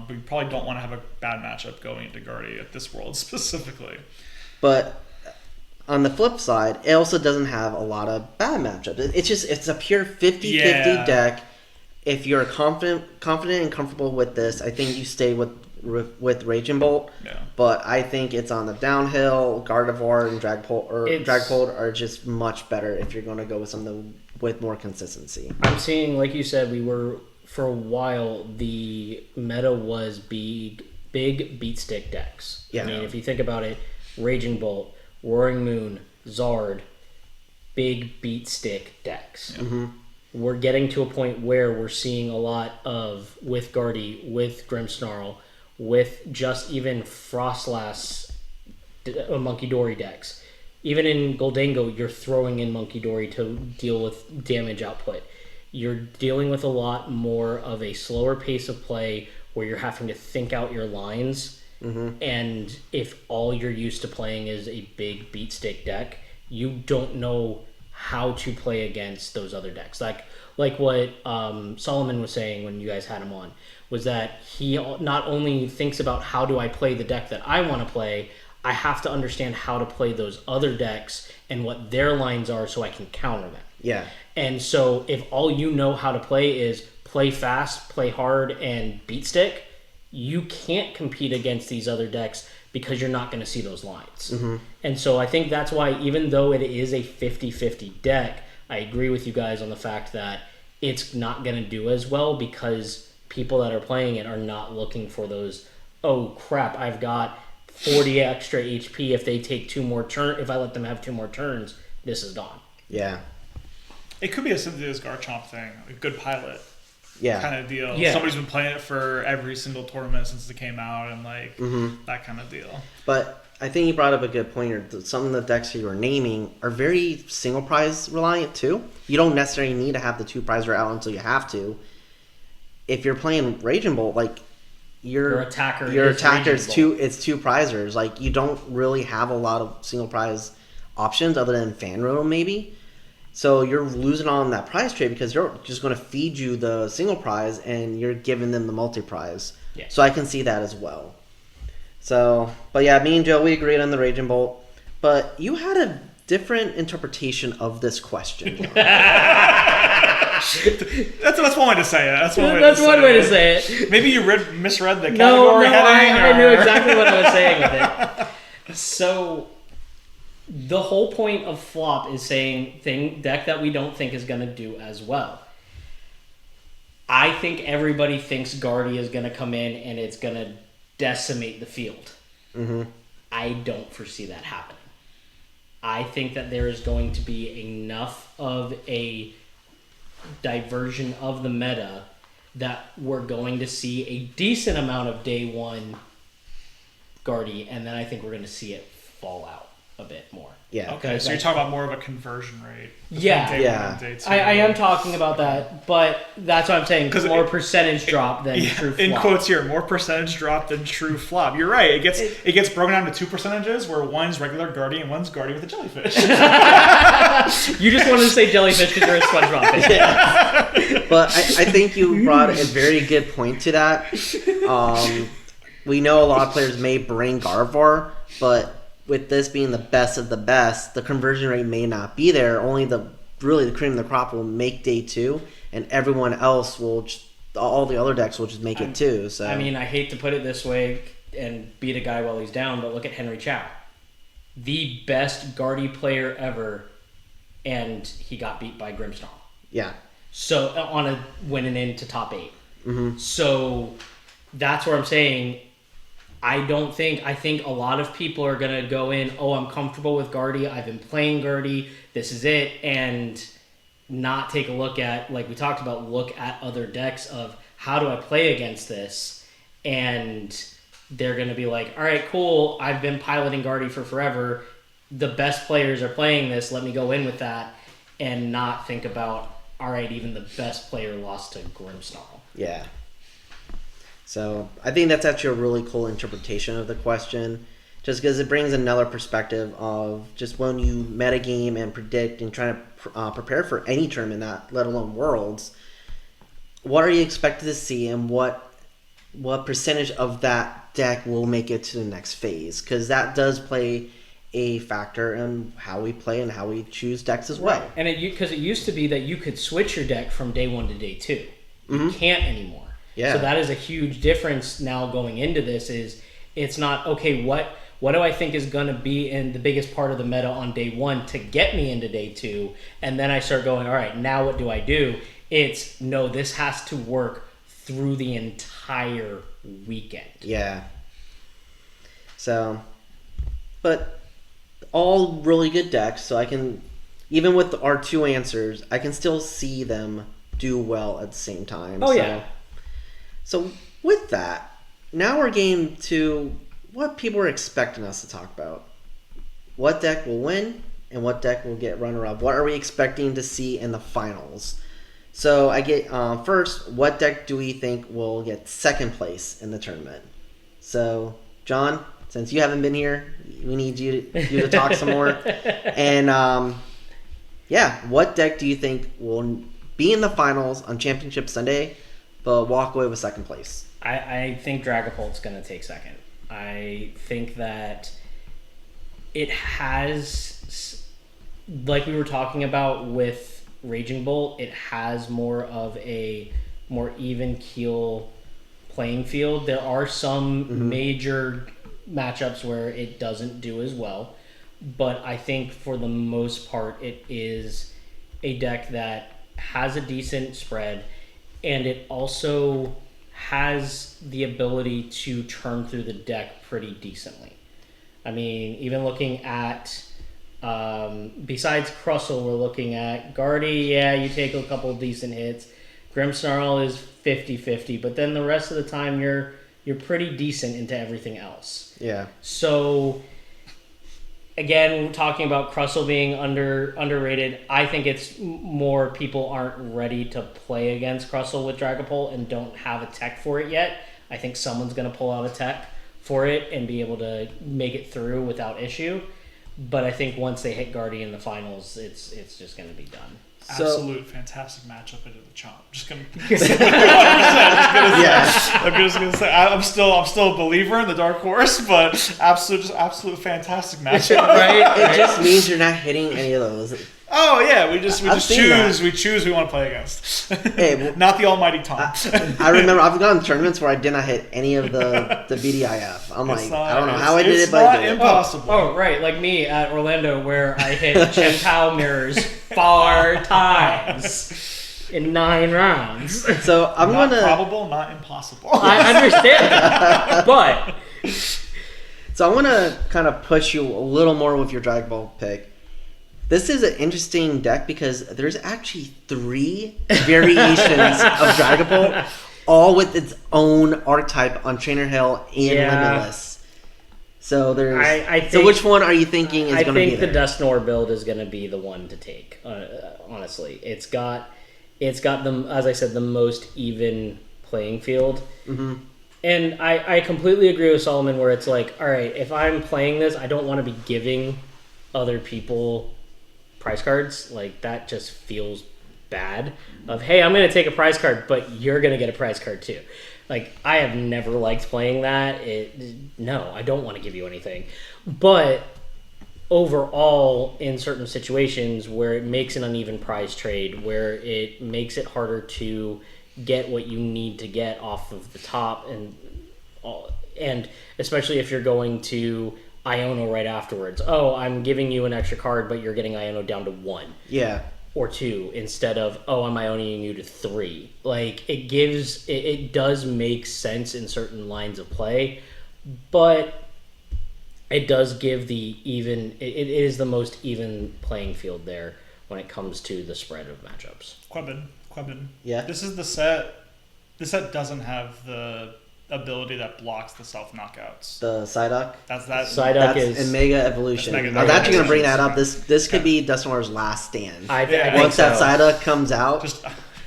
But you probably don't want to have a bad matchup going into Guardy at this World specifically. But on the flip side, it also doesn't have a lot of bad matchups. It's a pure 50-50 deck. If you're confident and comfortable with this, I think you stay with Raging Bolt. Yeah. But I think it's on the downhill. Gardevoir and Dragapult are just much better if you're going to go with something with more consistency. I'm seeing, like you said, for a while, the meta was big beat stick decks. Yeah. I mean, if you think about it, Raging Bolt, Roaring Moon, Zard, big beat stick decks. Mm-hmm. We're getting to a point where we're seeing a lot of, with Guardy, with Grimmsnarl, with just even Frostlass Monkey Dory decks. Even in Goldango, you're throwing in Monkey Dory to deal with damage output. You're dealing with a lot more of a slower pace of play where you're having to think out your lines. Mm-hmm. And if all you're used to playing is a big beat stick deck, you don't know how to play against those other decks. Like what Solomon was saying when you guys had him on, was that he not only thinks about how do I play the deck that I want to play, I have to understand how to play those other decks and what their lines are so I can counter them. Yeah. And so if all you know how to play is play fast, play hard, and beat stick, you can't compete against these other decks because you're not going to see those lines. Mm-hmm. And so I think that's why, even though it is a 50-50 deck, I agree with you guys on the fact that it's not going to do as well because people that are playing it are not looking for those, oh crap, I've got 40 extra HP if they take 2 more turns. If I let them have 2 more turns, this is gone. Yeah. It could be a simple as Garchomp thing, a good pilot. Yeah. Kind of deal. Yeah. Somebody's been playing it for every single tournament since it came out, and like that kind of deal. But I think you brought up a good point here. Some of the decks you were naming are very single prize reliant too. You don't necessarily need to have the 2 prizer out until you have to. If you're playing Raging Bolt, like your attacker is 2 prizers. Like you don't really have a lot of single prize options other than Fanro maybe. So you're losing on that prize trade because they're just going to feed you the single prize and you're giving them the multi-prize. Yeah. So I can see that as well. So, but yeah, me and Joe, we agreed on the Raging Bolt. But you had a different interpretation of this question. That's one way to say it. That's one way to say it. Maybe you misread the category No, heading. I knew exactly what I was saying with it. So, the whole point of flop is saying deck that we don't think is going to do as well. I think everybody thinks Guardy is going to come in and it's going to decimate the field. Mm-hmm. I don't foresee that happening. I think that there is going to be enough of a diversion of the meta that we're going to see a decent amount of day one Guardy, and then I think we're going to see it fall out a bit more. Yeah. Okay, so you're talking about more of a conversion rate. Yeah. Day one and day two. I am talking about that, but that's what I'm saying. More percentage drop than true flop. In quotes here, more percentage drop than true flop. You're right. It gets broken down to two percentages, where one's regular Guardy and one's Guardy with a jellyfish. You just wanted to say jellyfish because you're a SpongeBob fan. Yeah. But I think you brought a very good point to that. We know a lot of players may bring Gardevoir, but with this being the best of the best, the conversion rate may not be there. Only the cream of the crop will make day two, and everyone else will all the other decks will just make it too. So I mean, I hate to put it this way and beat a guy while he's down, but look at Henry Chow, the best Guardy player ever, and he got beat by Grimmsnarl. Yeah. So on a winning into top 8. Mm-hmm. So that's what I'm saying. I think a lot of people are going to go in, I'm comfortable with Guardy, I've been playing Guardy, this is it, and not take a look at, like we talked about, look at other decks of how do I play against this, and they're going to be like, all right, cool, I've been piloting Guardy for forever, the best players are playing this, let me go in with that, and not think about, all right, even the best player lost to Grimmsnarl. Yeah. So I think that's actually a really cool interpretation of the question, just because it brings another perspective of just when you metagame and predict and try to prepare for any tournament, let alone Worlds, what are you expected to see and what percentage of that deck will make it to the next phase? Because that does play a factor in how we play and how we choose decks as well. Right. And because it used to be that you could switch your deck from day 1 to day 2. You can't anymore. Yeah. So that is a huge difference now going into this. Is it's not okay. What do I think is going to be in the biggest part of the meta on day 1 to get me into day 2, and then I start going, all right, now what do I do? It's no, this has to work through the entire weekend. Yeah. So, but all really good decks. So I can, even with our 2 answers, I can still see them do well at the same time. Oh, yeah. So with that, now we're getting to what people are expecting us to talk about. What deck will win and what deck will get runner-up? What are we expecting to see in the finals? So I get first, what deck do we think will get second place in the tournament? So John, since you haven't been here, we need you to talk some more. And what deck do you think will be in the finals on Championship Sunday, but walk away with second place? I think Dragapult's going to take second. I think that it has, like we were talking about with Raging Bolt, it has more of a more even keel playing field. There are some major matchups where it doesn't do as well, but I think for the most part it is a deck that has a decent spread, and it also has the ability to turn through the deck pretty decently. I mean, even looking at, besides Crustle, we're looking at Guardy, you take a couple of decent hits. Grimmsnarl is 50-50, but then the rest of the time you're pretty decent into everything else. Yeah. So, again, talking about Crustle being underrated, I think it's more people aren't ready to play against Crustle with Dragapult and don't have a tech for it yet. I think someone's going to pull out a tech for it and be able to make it through without issue. But I think once they hit Guardy in the finals, it's just going to be done. absolute fantastic matchup into the Chomp. Just gonna, 100%, I'm just gonna say I'm still a believer in the Dark Horse, but absolute fantastic matchup. Right? It just means you're not hitting any of those. Oh yeah, we choose who we want to play against. Hey, well, not the almighty Tom. I remember I've gone to tournaments where I did not hit any of the BDIF. I don't know how I did it, but I did it. It's not impossible. Oh, right, like me at Orlando where I hit Chentao mirrors 4 times in 9 rounds. So I'm not gonna probable, not impossible. I understand that, but so I'm gonna kind of push you a little more with your Dragon Ball pick. This is an interesting deck because there's actually 3 variations of Dragon Ball, all with its own archetype on Trainer Hill and Limitless. So there's. So which one are you thinking is going to be there? I think the Dustnor build is going to be the one to take. Honestly, it's got them, as I said, the most even playing field. Mm-hmm. And I completely agree with Solomon where it's like, all right, if I'm playing this, I don't want to be giving other people prize cards. Like, that just feels bad. Of, hey, I'm going to take a prize card, but you're going to get a prize card too. Like, I have never liked playing that. No, I don't want to give you anything. But overall, in certain situations where it makes an uneven prize trade, where it makes it harder to get what you need to get off of the top, and especially if you're going to Iono right afterwards. Oh, I'm giving you an extra card, but you're getting Iono down to 1. Yeah. Or 2 instead of, oh, I'm Ioning you to 3. Like, it does make sense in certain lines of play, but it does give the even, it is the most even playing field there when it comes to the spread of matchups. Quebin. Yeah. This set doesn't have the ability that blocks the self knockouts. The Psyduck? That's that. Psyduck is in Mega Evolution. I was actually going to bring that up. This could be Dustnor's last stand. I think Once that so. Psyduck comes out. Just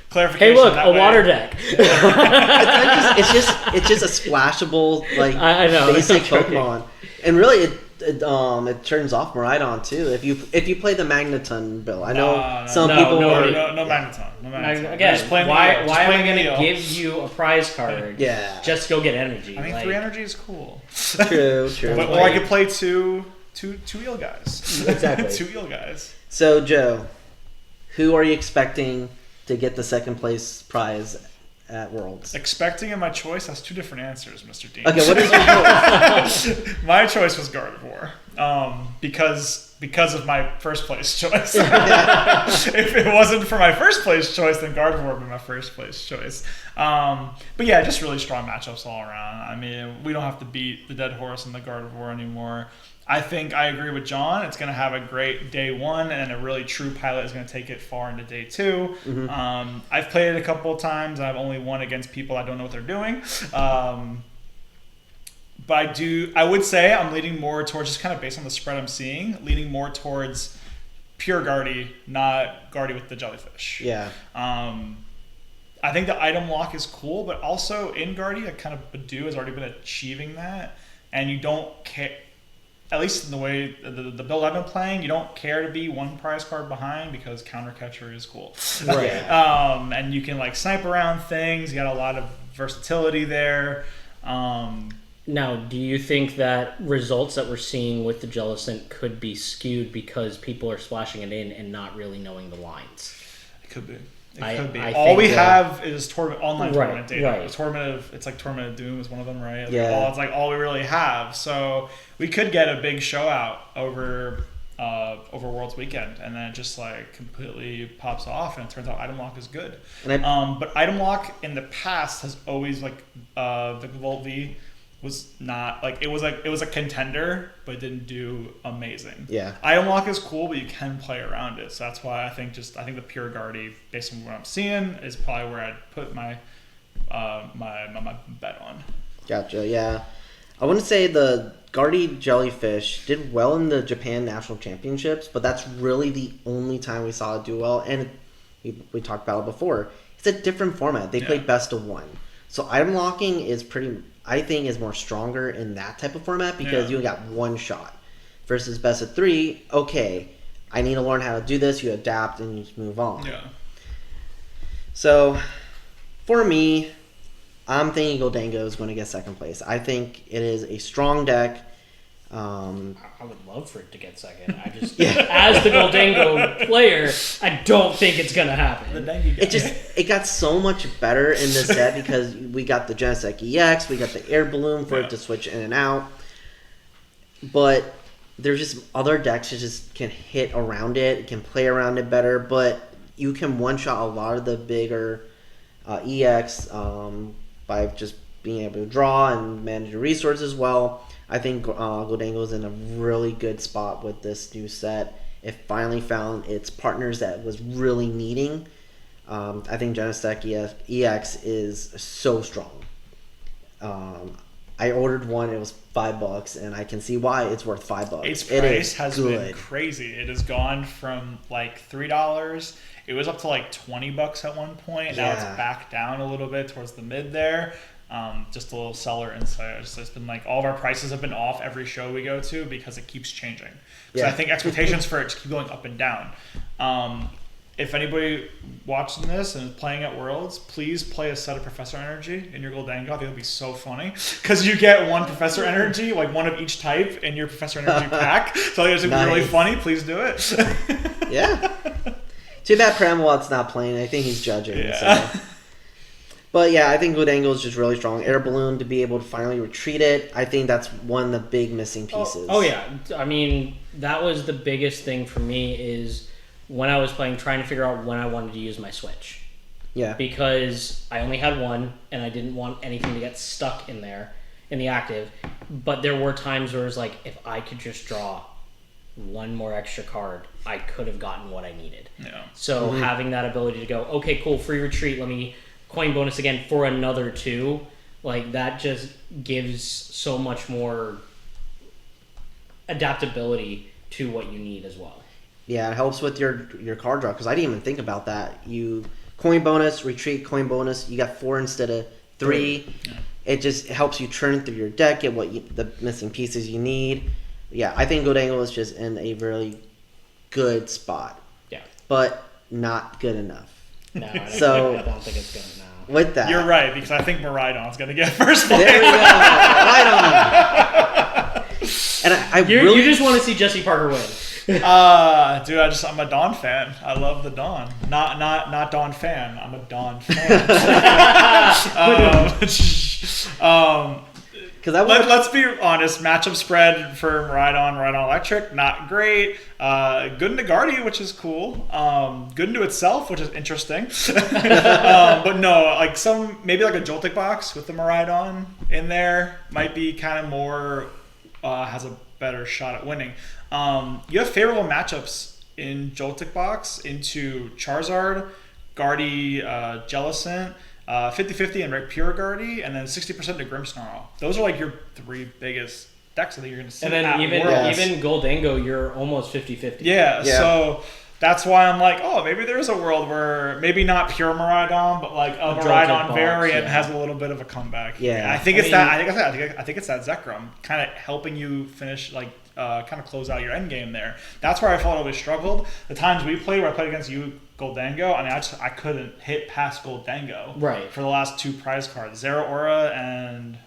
clarification. Hey, look, a water deck. it's just a splashable, like, I know, basic I'm joking. Pokemon. And really, it turns off Miraidon too. If you play the Magneton build, I know some people no were Magneton. Again, why am I going to give you a prize card? Yeah, just go get energy. I mean, 3 energy is cool. True. Or I could play two eel guys. Exactly. 2 eel guys. So Joe, who are you expecting to get the second place prize at Worlds? Expecting in my choice has 2 different answers, Mr. Dean. Okay, what is your choice? My choice was Gardevoir, because of my first place choice. If it wasn't for my first place choice, then Gardevoir would be my first place choice. But yeah, just really strong matchups all around. I mean, we don't have to beat the dead horse and the Gardevoir anymore. I think I agree with John. It's going to have a great day 1, and a really true pilot is going to take it far into day 2. Mm-hmm. I've played it a couple of times. I've only won against people I don't know what they're doing. But I would say I'm leaning more towards, just kind of based on the spread I'm seeing, leaning more towards pure Guardy, not Guardy with the jellyfish. Yeah. I think the item lock is cool, but also in Guardy, a kind of Badoo has already been achieving that, and you don't care. At least in the way the build I've been playing, you don't care to be 1 prize card behind because counter catcher is cool. Right. And you can like snipe around things. You got a lot of versatility there. Now, do you think that results that we're seeing with the Jellicent could be skewed because people are splashing it in and not really knowing the lines? It could be. I Could be. think All we have is online Right, tournament data. right. It's like Tournament of Doom is one of them, right? Yeah. It's like all we really have. So we could get a big show out over Worlds Weekend, and then it just like completely pops off, and it turns out item lock is good. But item lock in the past has always like the Volt V was not like it was a contender, but it didn't do amazing. Yeah. Item lock is cool, but you can play around it. So that's why I think the pure Guardy, based on what I'm seeing, is probably where I'd put my my bet on. Gotcha. Yeah, I wouldn't say the Guardy Jellyfish did well in the Japan National Championships, but that's really the only time we saw it do well. And we talked about it before. It's a different format. They play best of 1, so item locking is I think is more stronger in that type of format because you got 1 shot versus best of 3. Okay, I need to learn how to do this. You adapt and you just move on. Yeah. So, for me, I'm thinking Gouging is going to get second place. I think it is a strong deck. I would love for it to get second. I just, as the Gouging player, I don't think it's gonna happen. It got so much better in this set because we got the Genesect EX, we got the air balloon for it to switch in and out. But there's just other decks that just can hit around it, can play around it better, but you can one shot a lot of the bigger EX by just being able to draw and manage your resources well. I think Gouging is in a really good spot with this new set. It finally found its partners that it was really needing. I think Genesect EX is so strong. I ordered one, it was $5, and I can see why it's worth $5. Its price has been crazy. It has gone from like $3. It was up to like $20 at one point. Now it's back down a little bit towards the mid there. Just a little seller insight. It's been like all of our prices have been off every show we go to because it keeps changing. So I think expectations for it just keep going up and down. If anybody watching this and is playing at Worlds, please play a set of Professor Energy in your Gouging. I think it'll be so funny because you get one Professor Energy, like one of each type, in your Professor Energy pack. So it's gonna be really funny. Please do it. Yeah. Too bad Pramwat's not playing. I think he's judging. Yeah. So. But yeah, I think Gouging is just really strong. Air balloon to be able to finally retreat it. I think that's one of the big missing pieces. Oh yeah, I mean that was the biggest thing for me is when I was playing, trying to figure out when I wanted to use my switch. Yeah. Because I only had one, and I didn't want anything to get stuck in there in the active. But there were times where it was like, if I could just draw one more extra card, I could have gotten what I needed. Yeah. So having that ability to go, okay, cool, free retreat. Let me coin bonus again for another 2, like that just gives so much more adaptability to what you need as well. Yeah, it helps with your card draw because I didn't even think about that. You coin bonus, retreat, coin bonus. You got 4 instead of 3. Yeah. It just helps you churn through your deck, get the missing pieces you need. Yeah, I think Gouging is just in a really good spot. Yeah, but not good enough. No, I don't think it's good enough. With that, you're right because I think Miraidon's going to get first place. There we go, Miraidon. And you just want to see Jesse Parker win. Dude, I'm a Dawn fan. I love the Dawn. Not Dawn fan. I'm a Dawn fan. Let's be honest. Matchup spread for Miraidon Electric, not great. Good into Guardy, which is cool. Good into itself, which is interesting. But no, like maybe like a Joltik box with the Miraidon in there might be kind of more has a better shot at winning. You have favorable matchups in Joltik box into Charizard, Guardy, Jellicent. 50-50 and Pure Guardy, and then 60% to Grimmsnarl. Those are like your 3 biggest decks that you're going to see. And then even Gouging, you're almost 50-50. Yeah, so that's why I'm like, maybe there's a world where maybe not pure Miraidon, but like a Miraidon variant has a little bit of a comeback. Yeah, I think it's that Zekrom kind of helping you finish kind of close out your end game there. That's where I felt I always struggled. The times we played where I played against you, Gouging, I mean, I couldn't hit past Gouging for the last 2 prize cards. Zeraora and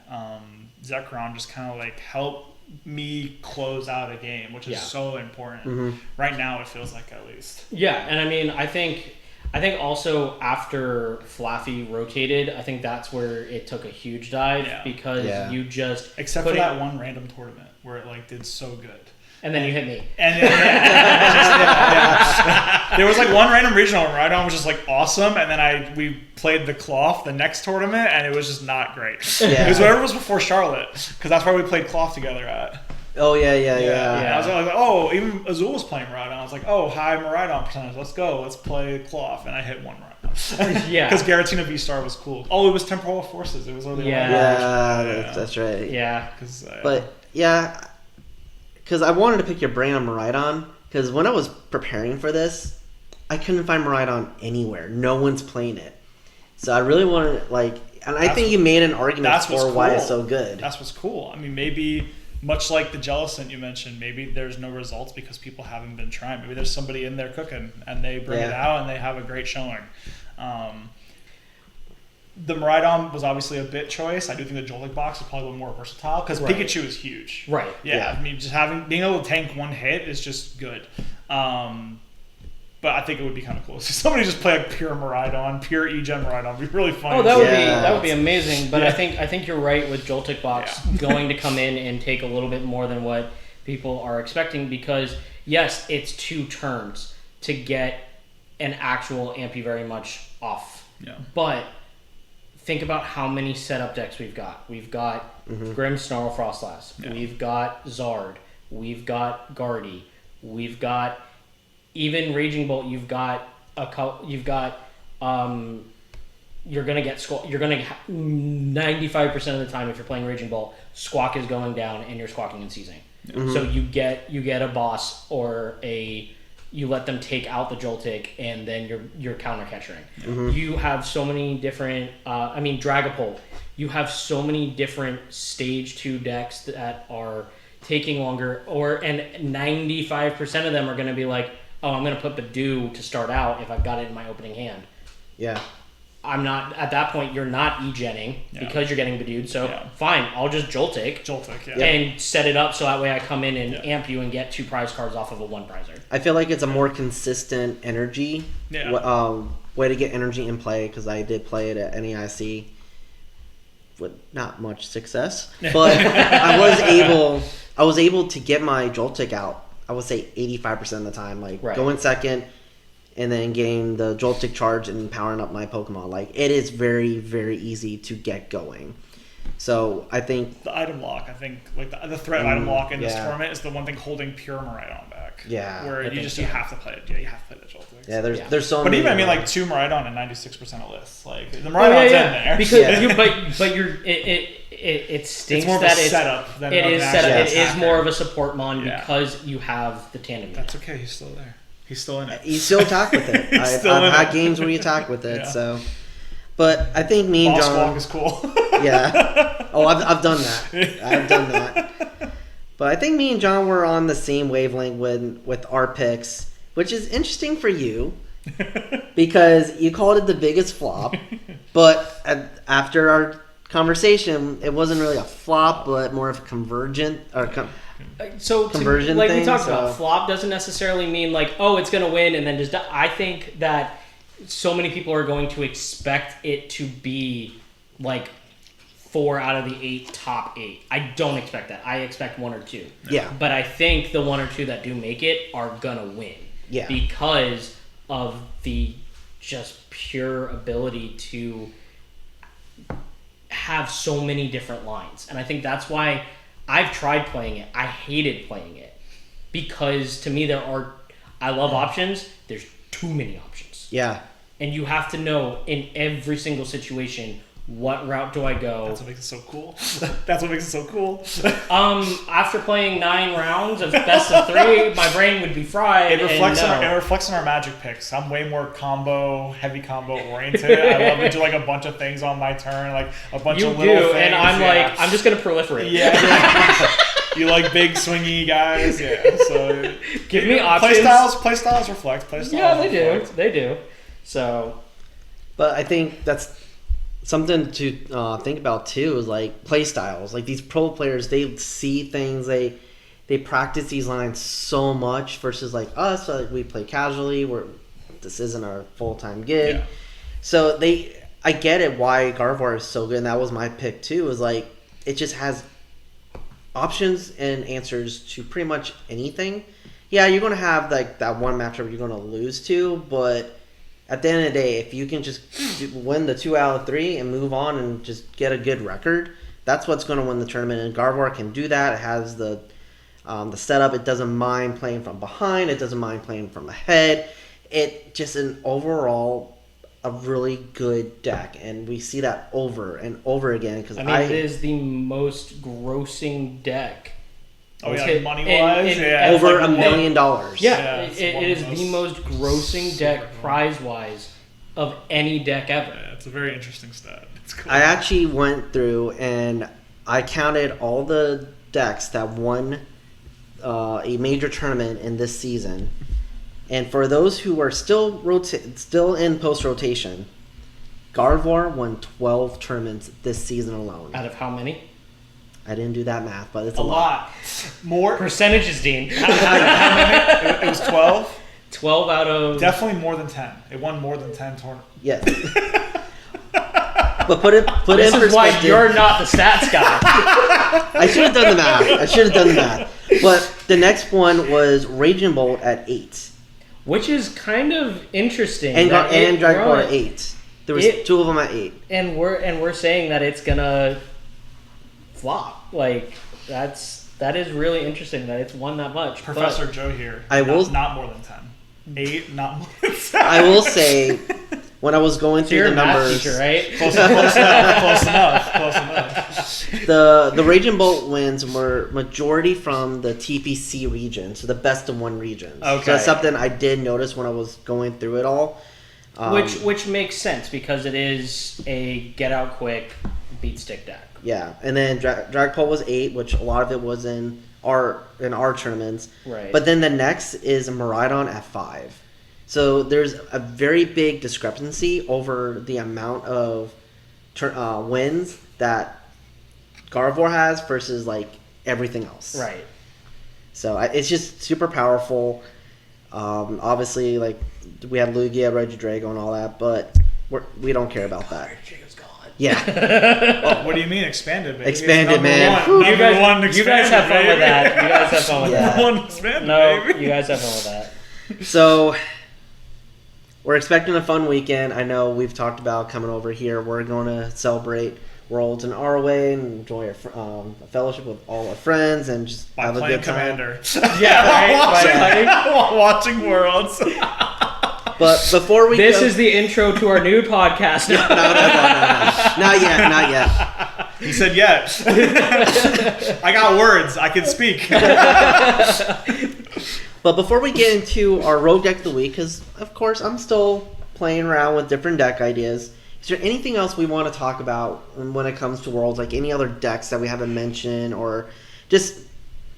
Zekrom just kind of like help me close out a game, which is so important. Right now, it feels like at least. Yeah, and I mean, I think also after Flaffy rotated, I think that's where it took a huge dive because you just except for that one random tournament where it like did so good. And then you hit me. And there was like one random regional where Miraidon was just like awesome, and then we played the Cloth the next tournament, and it was just not great. Yeah. It was whatever was before Charlotte, because that's where we played Cloth together at. Oh yeah. I was like, even Azul was playing Miraidon. I was like, high Miraidon percentage. Let's go. Let's play Cloth, and I hit 1 Miraidon. Yeah. Because Giratina V-Star was cool. Oh, it was Temporal Forces. It was only that's right. Yeah. Because I wanted to pick your brain on Miraidon, because when I was preparing for this, I couldn't find Miraidon anywhere. No one's playing it. So I really wanted, and I think you made an argument for why it's so good. That's what's cool. I mean, maybe much like the Jellicent you mentioned, maybe there's no results because people haven't been trying. Maybe there's somebody in there cooking and they bring it out and they have a great showing. The Miraidon was obviously a bit choice. I do think the Joltik box is probably a little more versatile because Pikachu is huge. Right. Yeah. I mean, just being able to tank one hit is just good. But I think it would be kind of cool. So somebody just play like pure Miraidon, pure E-Gen Miraidon. Would be really fun. Oh, that would be amazing. But I think you're right with Joltik box going to come in and take a little bit more than what people are expecting because yes, it's 2 turns to get an actual Ampy very much off. Yeah. But think about how many setup decks we've got. We've got Grim Snarl Frostlass. Yeah. We've got Zard. We've got Guardy. We've got even Raging Bolt. You've got you're gonna get Squawk. You're gonna 95% of the time if you're playing Raging Bolt, Squawk is going down and you're squawking and seizing. So you get a boss or you let them take out the Joltik and then you're counter catching. You have so many different Dragapult. You have so many different stage 2 decks that are taking longer and 95% of them are gonna be like, oh, I'm gonna put Badoo to start out if I've got it in my opening hand. Yeah. I'm not at that point. You're not E-genning because you're getting Badooed. So fine, I'll just Joltik, and set it up so that way I come in and amp you and get 2 prize cards off of a 1 prizer. I feel like it's a more consistent energy way to get energy in play because I did play it at NEIC with not much success, but I was able to get my Joltik out. I would say 85% of the time, going second. And then getting the Joltik charge and powering up my Pokemon. Like, it is very, very easy to get going. So, I think... The item lock, the threat item lock in this tournament is the one thing holding pure Miraidon back. Yeah. Where you have to play it. Yeah, you have to play the Joltik. Yeah, there's so many... But even, 2 Miraidon and 96% of lists. Like, the Miraidon's in there. Because it stinks it's more of that a setup than it is set up. It is more of a support mon because you have the tandem. That's okay, he's still there. He's still in it. You still attack with it. I've had games where you attack with it. So, but I think me and John. Walk is cool. Yeah. Oh, I've done that. But I think me and John were on the same wavelength with our picks, which is interesting for you because you called it the biggest flop. But after our conversation, it wasn't really a flop, but more of a conversion conversion thing. We talked about, flop doesn't necessarily mean it's going to win and then just die. I think that so many people are going to expect it to be 4 out of the 8 top 8. I don't expect that. I expect 1 or 2. Yeah. But I think the 1 or 2 that do make it are going to win. Yeah. Because of the just pure ability to have so many different lines. And I think that's why I've tried playing it. I hated playing it because to me I love options. There's too many options. Yeah. And you have to know in every single situation, what route do I go? That's what makes it so cool. That's what makes it so cool. After playing 9 rounds of best of 3, my brain would be fried. It reflects on our Magic picks. I'm way more heavy combo oriented. I love to do a bunch of things on my turn, a bunch of little things. And I'm I'm just gonna proliferate. Yeah. You like big swingy guys, So give me options. Playstyles reflect. They do. So, but I think that's something to think about too. Is play styles. These pro players, they see things. They practice these lines so much versus us. We play casually. This isn't our full time gig. Yeah. So I get it why Gardevoir is so good, and that was my pick too. Is it just has options and answers to pretty much anything. Yeah, you're gonna have that one matchup you're gonna lose to, but at the end of the day, if you can just win the 2 out of 3 and move on and just get a good record, that's what's going to win the tournament. And Gardevoir can do that. It has the setup. It doesn't mind playing from behind. It doesn't mind playing from ahead. It just an overall a really good deck, and we see that over and over again. Because it is the most grossing deck. Oh yeah, money wise, over $1 million. Yeah, it is the most grossing deck prize wise of any deck ever. Yeah, it's a very interesting stat. It's cool. I actually went through and I counted all the decks that won a major tournament in this season. And for those who are still in post-rotation, Gardevoir won 12 tournaments this season alone. Out of how many? I didn't do that math, but it's A lot. More Percentages, Dean. how many? It was 12. 12 out of... Definitely more than 10. It won more than 10 tournaments. Yes. But put it in perspective. This is why you're not the stats guy. I should have done the math. But the next one was Raging Bolt at 8. Which is kind of interesting. And Dragapult at 8. There was 2 of them at 8. And we're saying that it's gonna flop. Like that is really interesting that it's won that much. Professor Joe here. Not more than 10. 8, not more than 10. I will say, when I was going through the numbers, teacher, right? Close enough. The Raging Bolt wins were majority from the TPC region, so the best of 1 region. Okay. So that's something I did notice when I was going through it all. Which makes sense because it is a get out quick beat stick deck. Yeah, and then Dragapult was 8, which a lot of it was in our tournaments. Right. But then the next is Miraidon at 5. So there's a very big discrepancy over the amount of wins that Gardevoir has versus like everything else. Right. So it's just super powerful. Obviously, like we have Lugia, Regidrago, and all that, but we don't care about that. Regidrago's gone. Yeah. What do you mean expanded, baby? Expanded, man. You guys have fun with that. You guys have fun with that. Number 1 expanded, baby. You guys have fun with that. So we're expecting a fun weekend. I know we've talked about coming over here. We're going to celebrate Worlds in our way and enjoy a fellowship with all our friends and just have a good time. Commander. Yeah, Watching Worlds. But before we This is the intro to our new podcast. No. Not yet. He said yes. I got words. I can speak. But before we get into our rogue deck of the week, because of course I'm still playing around with different deck ideas, is there anything else we want to talk about when it comes to Worlds, like any other decks that we haven't mentioned, or just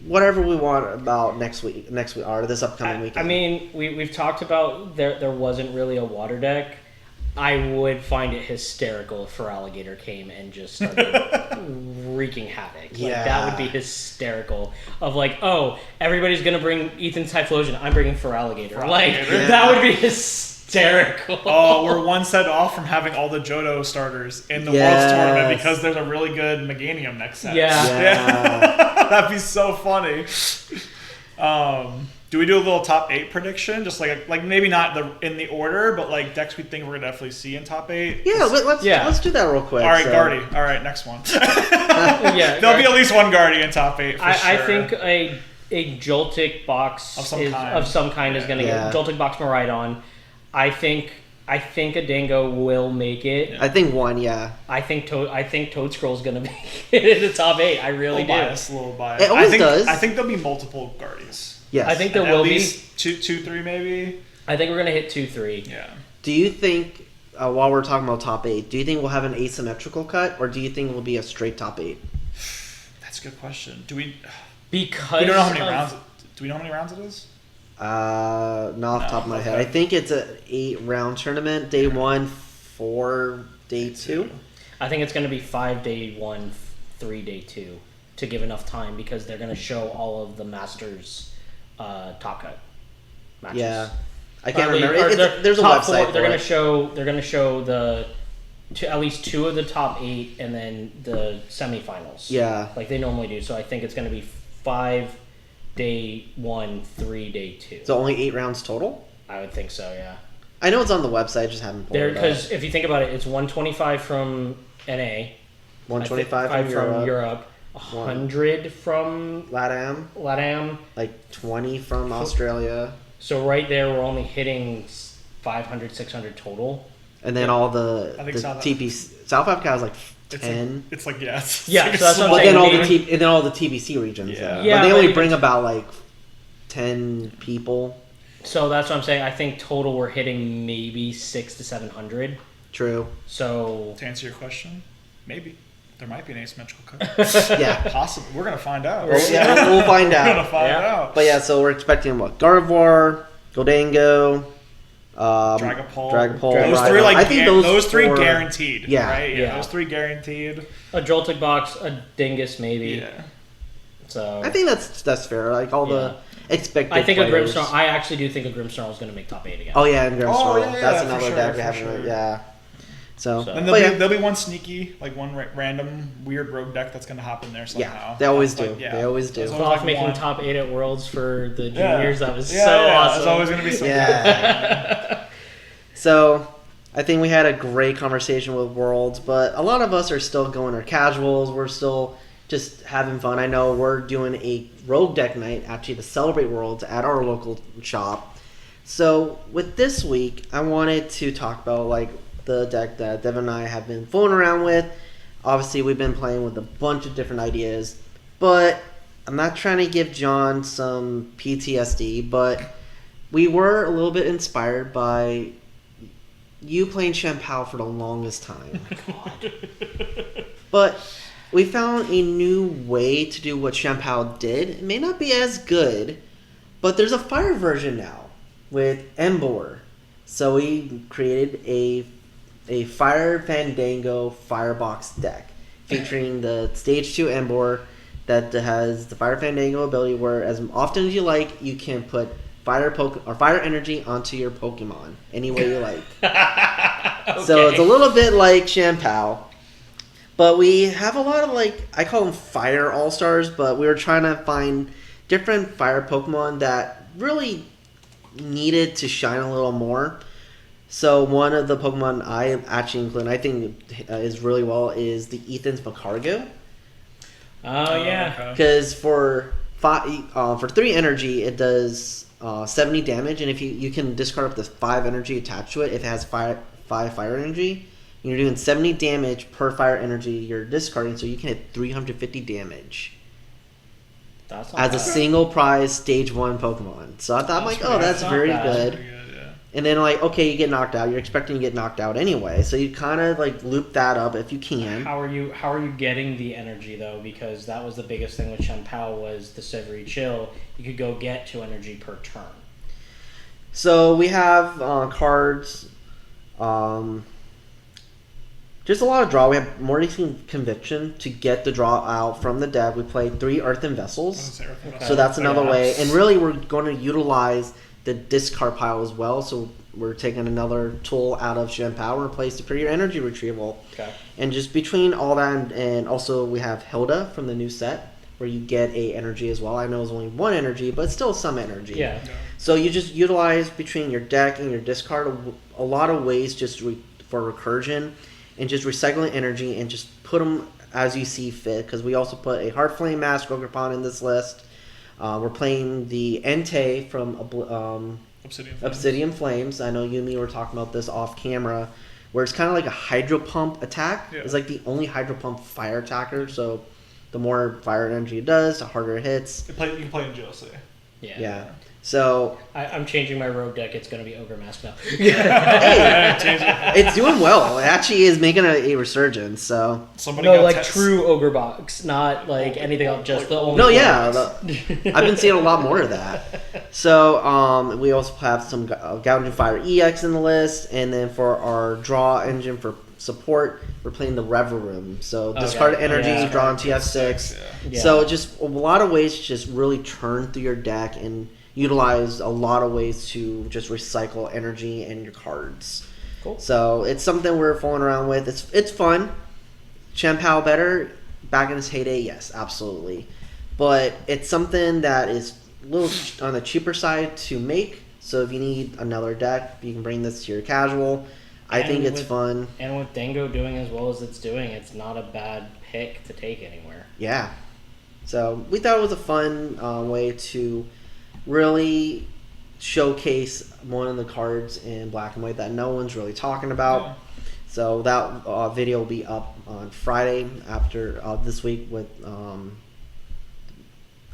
whatever we want about next week or this upcoming weekend? I mean, we've talked about there wasn't really a water deck. I would find it hysterical if Feraligatr came and just started wreaking havoc. Like, Yeah. that would be hysterical. Of like, oh, everybody's going to bring Ethan's Typhlosion. I'm bringing Feraligatr. Like, Yeah. that would be hysterical. Oh, we're one set off from having all the Johto starters in the Worlds tournament because there's a really good Meganium next set. Yeah. That'd be so funny. Do we do a little top 8 prediction? Just like maybe not in the order, but like decks we think we're gonna definitely see in top 8. Yeah, let's do that real quick. All right, Guardy. All right, next one. Yeah, There'll be at least one Guardy in top 8 for sure. I think a Joltik box Of some kind. is going to get Joltik box Miraidon. I think a Dango will make it. I think one, yeah. I think Toadscroll's going to make it in the top 8. I really do. A little biased. It always does. I think there'll be multiple Guardies. Yes. I think there At will be. least 2, 3 maybe. I think we're going to hit 2-3. Yeah. Do you think, while we're talking about top 8, do you think we'll have an asymmetrical cut, or do you think it will be a straight top 8? That's a good question. Do we? Because We don't know how many rounds. Do we know how many rounds it is? Not off the top of my head. I think it's an 8-round tournament. Day 1, 4, day 2. I think it's going to be 5 day 1, 3 day 2 to give enough time because they're going to show all of the Masters top cut matches. Yeah, I can't remember. Or There's a top website. 4, they're going to show. They're going to show at least 2 of the top 8 and then the semifinals. Yeah, like they normally do. So I think it's going to be 5 day 1, 3 day 2. So only 8 rounds total. I would think so. Yeah. I know it's on the website. I just haven't pulled it up. Because if you think about it, it's 125 from NA, 125 from Europe, 100 from LATAM, like 20 from Australia. So right there, we're only hitting 500, 600 total. And then all the South Africa has like 10. It's like yeah. Yeah, so that's what I'm But saying. then all the TBC regions. Yeah. But they only bring about like 10 people. So that's what I'm saying. I think total we're hitting maybe 600 to 700. True. So to answer your question, maybe. There might be an asymmetrical card. Yeah. Possibly. We're going to find out. We'll find We're going to out. find out. But yeah, so we're expecting what? Gardevoir, Goldango, Dragapult. Those Those three, like, I think those three four, guaranteed. Yeah. Right? Yeah. Those three guaranteed. A Joltik box, a Dingus maybe. Yeah. So I think that's fair. Like all the expected. I think players. a Grimmsnarl. I actually do think a Grimmsnarl is going to make top 8 again. Oh yeah, and Grimmsnarl. Oh, yeah, That's for another sure, deck we for haven't. sure. Yeah. So And but there'll be one sneaky, like one random weird rogue deck that's going to hop in there somehow. yeah, they always do. Like, yeah. They always do. That's Off always like making one. top 8 at Worlds for the Yeah. juniors. That was Yeah, so yeah, awesome. There's always going to be something. Yeah. So I think we had a great conversation with Worlds, but a lot of us are still going our casuals. We're still just having fun. I know we're doing a rogue deck night actually to celebrate Worlds at our local shop. So with this week, I wanted to talk about like the deck that Devin and I have been fooling around with. Obviously, we've been playing with a bunch of different ideas, but I'm not trying to give John some PTSD, but we were a little bit inspired by you playing Champao for the longest time. But we found a new way to do what Champao did. It may not be as good, but there's a fire version now with Emboar. So we created a Fire Fandango Firebox deck featuring the Stage 2 Emboar that has the Fire Fandango ability where as often as you like, you can put fire energy onto your Pokemon any way you like. Okay. So it's a little bit like Champao. But we have a lot of like, I call them fire all-stars, but we were trying to find different fire Pokemon that really needed to shine a little more. So one of the Pokemon I actually include, I think is really well, is the Ethan's Magcargo. Oh yeah. Because for 3 energy, it does 70 damage, and if you can discard up to 5 energy attached to it, if it has 5 fire energy, you're doing 70 damage per fire energy you're discarding, so you can hit 350 damage. That's not As a bad. single prize stage 1 Pokemon. So I thought, I'm like, oh, that's not very bad. good. Pretty good, yeah. And then like, okay, you get knocked out. You're expecting to get knocked out anyway, so you kind of like loop that up if you can. How are you getting the energy though? Because that was the biggest thing with Champao was the Severy Chill. You could go get 2 energy per turn. So we have cards. Just a lot of draw. We have Morty's Conviction to get the draw out from the deck. We play 3 Earthen Vessels. So that's another way. And really, we're going to utilize the discard pile as well. So we're taking another tool out of Champao and replace it for your energy retrieval. Okay. And just between all that, and also we have Hilda from the new set, where you get a energy as well. I know it's only 1 energy, but still some energy. Yeah. So you just utilize between your deck and your discard a lot of ways just for recursion. And just recycling energy and just put them as you see fit. Because we also put a Hearthflame Mask Ogerpon in this list. We're playing the Entei from Obsidian Flames. I know you and me were talking about this off camera. Where it's kind of like a Hydro Pump attack. Yeah. It's like the only Hydro Pump fire attacker. So the more fire energy it does, the harder it hits. You can play in GLC. Yeah. So I'm changing my rogue deck. It's going to be Ogre Mask now. hey, it's doing well. It actually is making a resurgence. So Somebody No, got like text- true Ogre Box, not like anything else. Just the only. no, yeah, box. I've been seeing a lot more of that. So we also have some Gouging Fire EX in the list, and then for our draw engine for support, we're playing the Revavroom. So discard energy, yeah. draw on TF6. Yeah. So just a lot of ways to just really churn through your deck and utilize a lot of ways to just recycle energy and your cards. Cool. So it's something we're fooling around with. It's fun. Champao better back in its heyday, yes, absolutely. But it's something that is a little on the cheaper side to make. So if you need another deck, you can bring this to your casual. I And think it's with- fun. And with Dango doing as well as it's doing, it's not a bad pick to take anywhere. Yeah. So we thought it was a fun way to really showcase one of the cards in black and white that no one's really talking about. Yeah. So that video will be up on Friday after this week with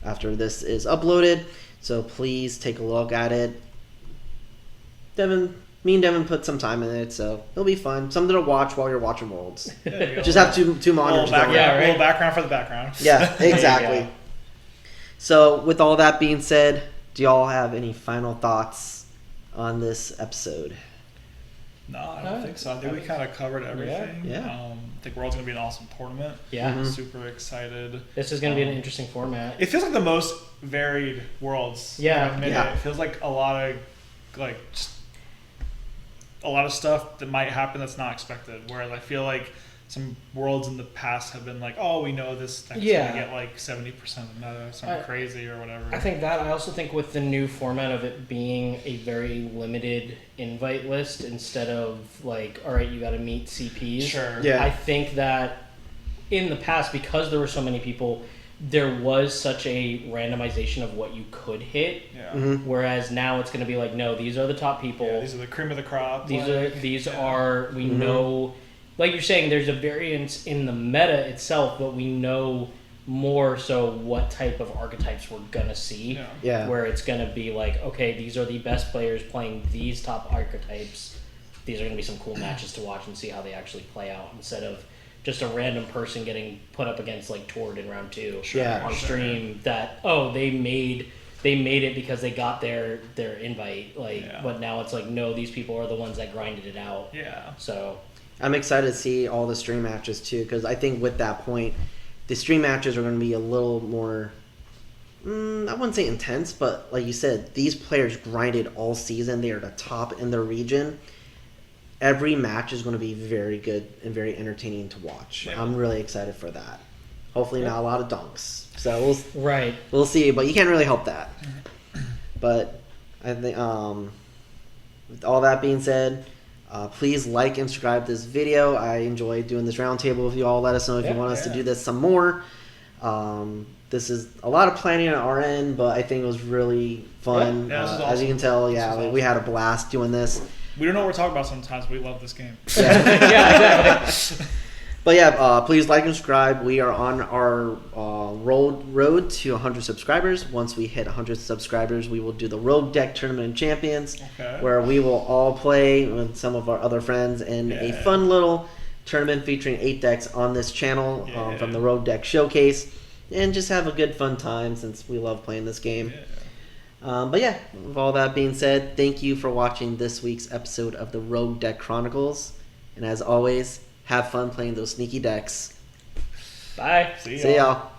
after this is uploaded. So please take a look at it. Devin, Me and Devin put some time in it, so it'll be fun. Something to watch while you're watching Worlds. Yeah, Just have two monitors. Little background for the background. Yeah, exactly. So, with all that being said, do y'all have any final thoughts on this episode? No, I don't think so. I think we kind of covered everything. Yeah. I think World's going to be an awesome tournament. Yeah. Mm-hmm. Super excited. This is going to be an interesting format. It feels like the most varied Worlds. Yeah. It feels like a lot of just a lot of stuff that might happen that's not expected. Whereas I feel like some Worlds in the past have been like, oh, we know this deck's going to get like 70% of the meta, something crazy or whatever. I think that. I also think with the new format of it being a very limited invite list instead of like, all right, you got to meet CPs. Sure. Yeah. I think that in the past, because there were so many people, there was such a randomization of what you could hit. Yeah. Mm-hmm. Whereas now it's going to be like, no, these are the top people. Yeah, these are the cream of the crop. These are we Mm-hmm. know, like you're saying, there's a variance in the meta itself, but we know more so what type of archetypes we're gonna see. Yeah. Where it's gonna be like, okay, these are the best players playing these top archetypes. These are gonna be some cool matches to watch and see how they actually play out instead of just a random person getting put up against like Tord in round 2 Yeah. on stream that they made it because they got their invite, but now it's like, no, these people are the ones that grinded it out. Yeah. So I'm excited to see all the stream matches too, because I think with that point, the stream matches are going to be a little more, I wouldn't say intense, but like you said, these players grinded all season. They are the top in their region. Every match is going to be very good and very entertaining to watch. Yeah. I'm really excited for that. Hopefully not a lot of dunks. So right. we'll see, but you can't really help that. But I think with all that being said, please like and subscribe to this video. I enjoy doing this roundtable with you all. Let us know if you want us to do this some more. This is a lot of planning on our end, but I think it was really fun. Yeah, this is As you can tell, awesome. we had a blast doing this. We don't know what we're talking about sometimes, but we love this game. Yeah, exactly. But yeah, please like and subscribe. We are on our road to 100 subscribers. Once we hit 100 subscribers, we will do the Rogue Deck Tournament of Champions, where we will all play with some of our other friends in a fun little tournament featuring 8 decks on this channel from the Rogue Deck Showcase, and just have a good fun time since we love playing this game. But yeah, with all that being said, thank you for watching this week's episode of the Rogue Deck Chronicles, and as always, have fun playing those sneaky decks. Bye. See y'all.